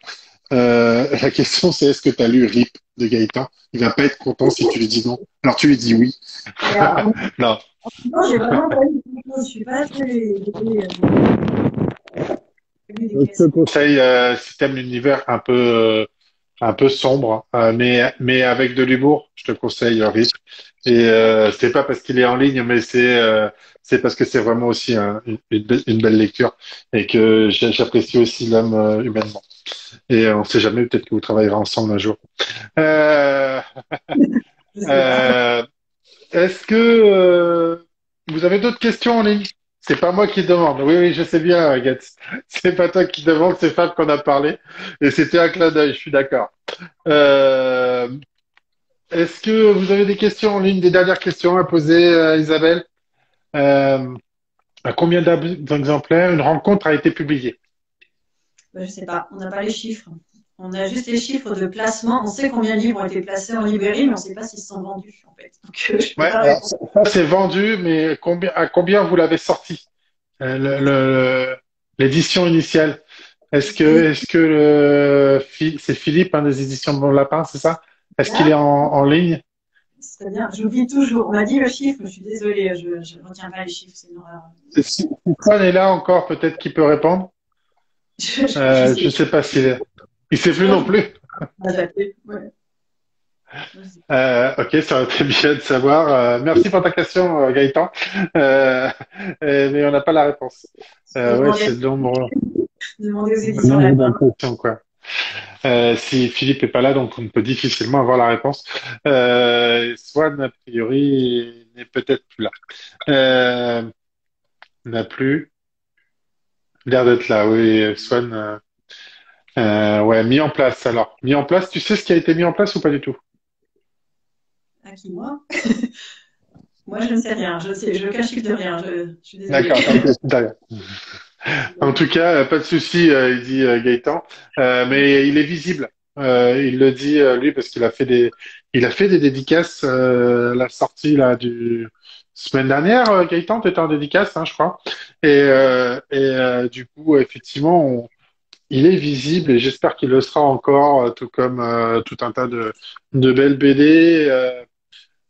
la question c'est est-ce que tu as lu RIP de Gaëtan? Il va pas être content si tu lui dis non. Alors tu lui dis oui. Et alors, Non. non, j'ai vraiment pas eu de choses. Je suis pas très des Je te classiques. Conseille, si t'aimes l'univers un peu sombre, mais avec de l'humour, je te conseille RIP. Et c'est pas parce qu'il est en ligne, mais c'est parce que c'est vraiment aussi une belle lecture et que j'apprécie aussi l'homme humainement. Et on sait jamais, peut-être que vous travaillerez ensemble un jour. Euh, Je sais pas. euh, Est-ce que vous avez d'autres questions en ligne? C'est pas moi qui demande. Oui, oui, je sais bien, Agathe. C'est pas toi qui demande, c'est Fab qu'on a parlé. Et c'était un clin d'œil, je suis d'accord. Euh, Est-ce que vous avez des questions en ligne, des dernières questions à poser, Isabelle? Euh, à combien d'exemplaires une rencontre a été publiée? Ben, je sais pas. On n'a pas les chiffres. On a juste les chiffres de placement. On sait combien de livres ont été placés en librairie, mais on ne sait pas s'ils sont vendus, en fait. Donc, je peux Ouais, pas alors répondre. ça, c'est vendu, mais à combien vous l'avez sorti? L'édition initiale. Est-ce que c'est Philippe, hein, des éditions Bon Lapin, c'est ça? Est-ce qu'il Là, est en ligne? c'est bien. J'oublie toujours. On m'a dit le chiffre. Je suis désolée. Je ne retiens pas les chiffres. C'est une horreur. Si Antoine est là encore, peut-être qu'il peut répondre. Je Je sais sais pas s'il est. Il sait plus pas. non plus. On va zapper. Ouais. Ok, ça aurait été bien de savoir. Merci pour ta question, Gaëtan. Mais on n'a pas la réponse. Ouais, Demander, c'est le nombre, demander aux le éditions nombre Lapin. d'impressions, quoi. Si Philippe est pas là, donc on peut difficilement avoir la réponse. Swan, a priori, n'est peut-être plus là. N'a plus l'air d'être là. Oui, Swan. Ouais, mis en place. Alors, mis en place. Tu sais ce qui a été mis en place ou pas du tout? À qui, moi? Moi, je ne sais rien. Je cache de rien. Je suis désolée. D'accord. Ok, derrière. En tout cas, pas de souci, il dit Gaëtan. Mais il est visible. Il le dit lui parce il a fait des dédicaces à la sortie là du semaine dernière. Gaëtan, tu étais en dédicace, hein, je crois. Du coup, effectivement, il est visible et j'espère qu'il le sera encore, tout comme tout un tas de belles BD.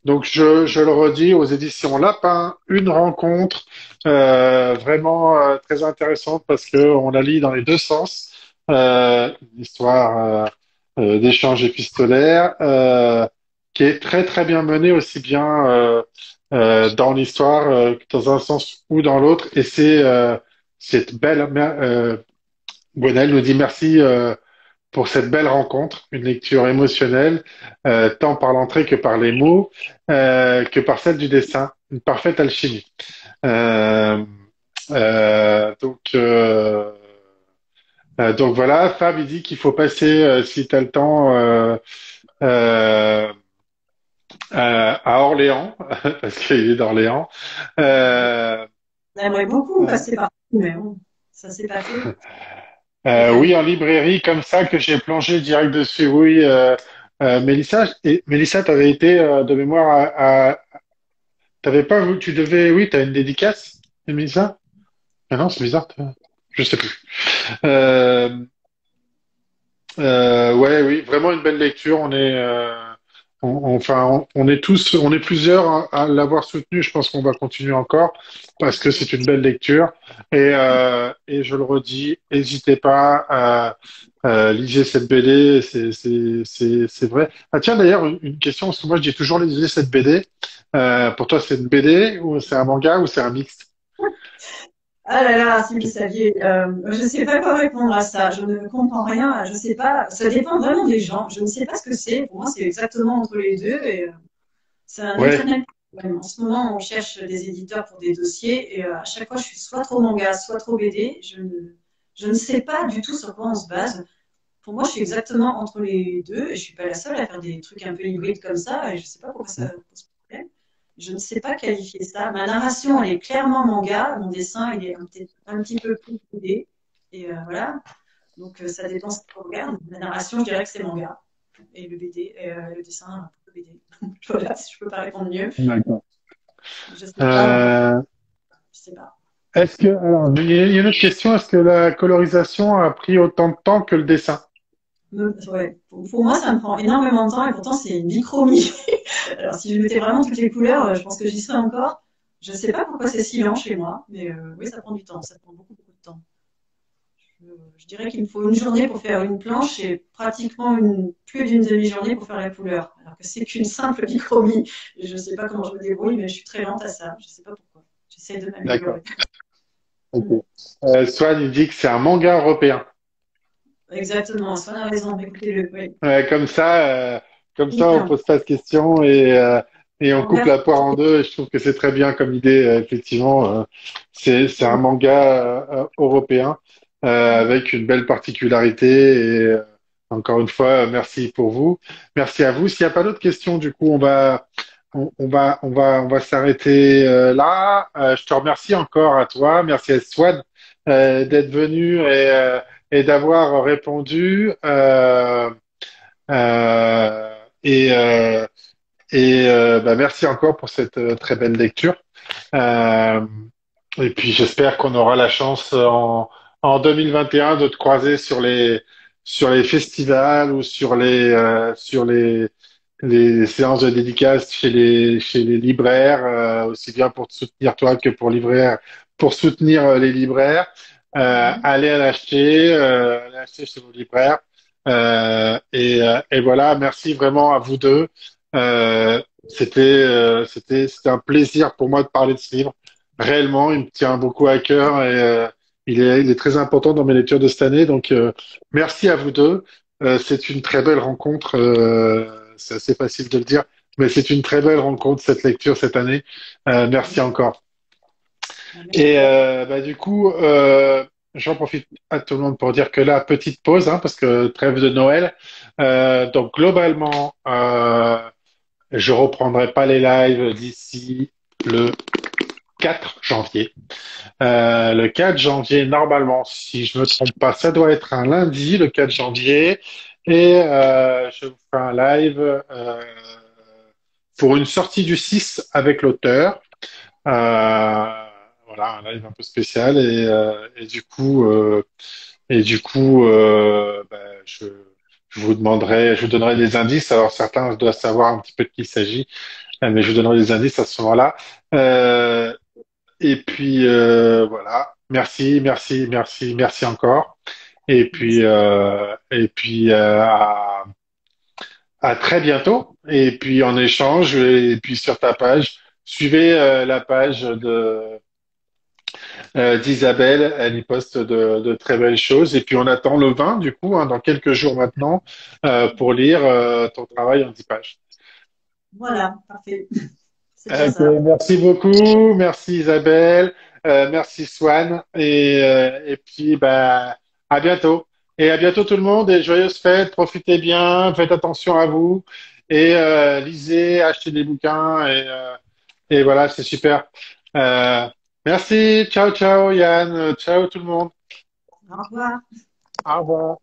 Donc, je le redis, aux éditions Lapin, une rencontre vraiment très intéressante parce que on la lit dans les deux sens. Une histoire d'échange épistolaire qui est très très bien menée aussi bien dans l'histoire que dans un sens ou dans l'autre. Et c'est cette belle. Gwenaëlle nous dit merci pour cette belle rencontre, une lecture émotionnelle, tant par l'entrée que par les mots, que par celle du dessin, une parfaite alchimie. Euh, donc, donc voilà, Fab, il dit qu'il faut passer, si tu as le temps, euh, à Orléans, parce qu'il est d'Orléans. Euh, J'aimerais beaucoup euh, passer par là, mais bon, ça s'est pas fait. Et oui, en librairie, comme ça, que j'ai plongé direct dessus. Oui, Mélissa, et Mélissa, t'avais été de mémoire t'avais pas, tu devais, oui, t'as une dédicace, Mélissa? Ah non, c'est bizarre, je sais plus. Euh, ouais, oui, vraiment une belle lecture. On est tous, on est plusieurs à l'avoir soutenu. Je pense qu'on va continuer encore parce que c'est une belle lecture. Et je le redis, n'hésitez pas à lisez cette BD. C'est vrai. Ah tiens, d'ailleurs, une question parce que moi je dis toujours lisez cette BD. Pour toi, c'est une BD ou c'est un manga ou c'est un mixte? Ah là là, si vous saviez, je ne sais pas quoi répondre à ça. Je ne comprends rien. Je ne sais pas. Ça dépend vraiment des gens. Je ne sais pas ce que c'est. Pour moi, c'est exactement entre les deux. Et c'est un Ouais, éternel problème. En ce moment, on cherche des éditeurs pour des dossiers. Et à chaque fois, je suis soit trop manga, soit trop BD. Je ne sais pas du tout sur quoi on se base. Pour moi, je suis exactement entre les deux. Et je suis pas la seule à faire des trucs un peu hybrides comme ça. Et je ne sais pas pourquoi ça pose problème. Je ne sais pas qualifier ça. Ma narration, elle est clairement manga. Mon dessin, il est un petit peu plus BD. Et voilà. Donc, ça dépend ce qu'on regarde. La narration, je dirais que c'est manga. Et le BD, le dessin, un peu BD. Voilà, si je peux pas répondre mieux. d'accord. Je sais pas, moi. Euh, Je sais pas. alors, il y a une autre question. Est-ce que la colorisation a pris autant de temps que le dessin? Ouais. Pour moi, ça me prend énormément de temps et pourtant, c'est une bichromie. Alors, si je mettais vraiment toutes les couleurs, je pense que j'y serais encore. Je sais pas pourquoi c'est si lent chez moi, mais oui, ça prend du temps. Ça prend beaucoup, beaucoup de temps. Je dirais qu'il me faut une journée pour faire une planche et pratiquement plus d'une demi-journée pour faire la couleur. Alors que c'est qu'une simple bichromie. Je ne sais pas comment je me débrouille, mais je suis très lente à ça. Je ne sais pas pourquoi. J'essaie de D'accord. m'améliorer. Ok. Mm. Swan, il dit que c'est un manga européen. Exactement. Soit on a raison. Écoutez-le. Oui. Comme comme ça, on Bien. pose pas de questions et on coupe Manga. la poire en deux. Et je trouve que c'est très bien comme idée. Effectivement, c'est un manga européen avec une belle particularité. Et encore une fois, merci pour vous. Merci à vous. S'il n'y a pas d'autres questions, du coup, on va s'arrêter là. Je te remercie encore à toi. Merci à Swan d'être venu et d'avoir répondu. Euh, et euh, bah, merci encore pour cette très belle lecture. Euh, et puis j'espère qu'on aura la chance en 2021 de te croiser sur les festivals ou sur les séances de dédicaces chez les libraires, aussi bien pour te soutenir toi que pour soutenir les libraires. Allez acheter chez vos libraires. Et voilà, merci vraiment à vous deux. C'était un plaisir pour moi de parler de ce livre. Réellement, il me tient beaucoup à cœur et il est très important dans mes lectures de cette année. Donc, merci à vous deux. C'est une très belle rencontre. C'est assez facile de le dire, mais c'est une très belle rencontre cette lecture cette année. Merci encore. Et Merci. bah, du coup, j'en profite à tout le monde pour dire que là, petite pause, hein, parce que trêve de Noël. Donc globalement, je reprendrai pas les lives d'ici le 4 janvier. Le 4 janvier, normalement, si je me trompe pas, ça doit être un lundi, le 4 janvier. Et je vous ferai un live pour une sortie du 6 avec l'auteur. Voilà, un live un peu spécial. Et du coup bah, je vous demanderai, je vous donnerai des indices. Alors certains doivent savoir un petit peu de qui il s'agit, mais je vous donnerai des indices à ce moment-là. Euh, et puis voilà, merci encore. Et puis à très bientôt. Et puis en échange, et puis sur ta page, suivez la page d'Isabelle. Elle y poste de très belles choses. Et puis on attend le 20 du coup, hein, dans quelques jours maintenant, pour lire ton travail en 10 pages. Voilà, parfait. C'est bien Ok, ça. merci beaucoup, merci Isabelle, merci Swan, et puis bah, à bientôt. Et à bientôt tout le monde, et joyeuses fêtes, profitez bien, faites attention à vous, et lisez, achetez des bouquins, et voilà, c'est super. Euh, merci, ciao ciao Yann, ciao tout le monde, Au revoir. au revoir.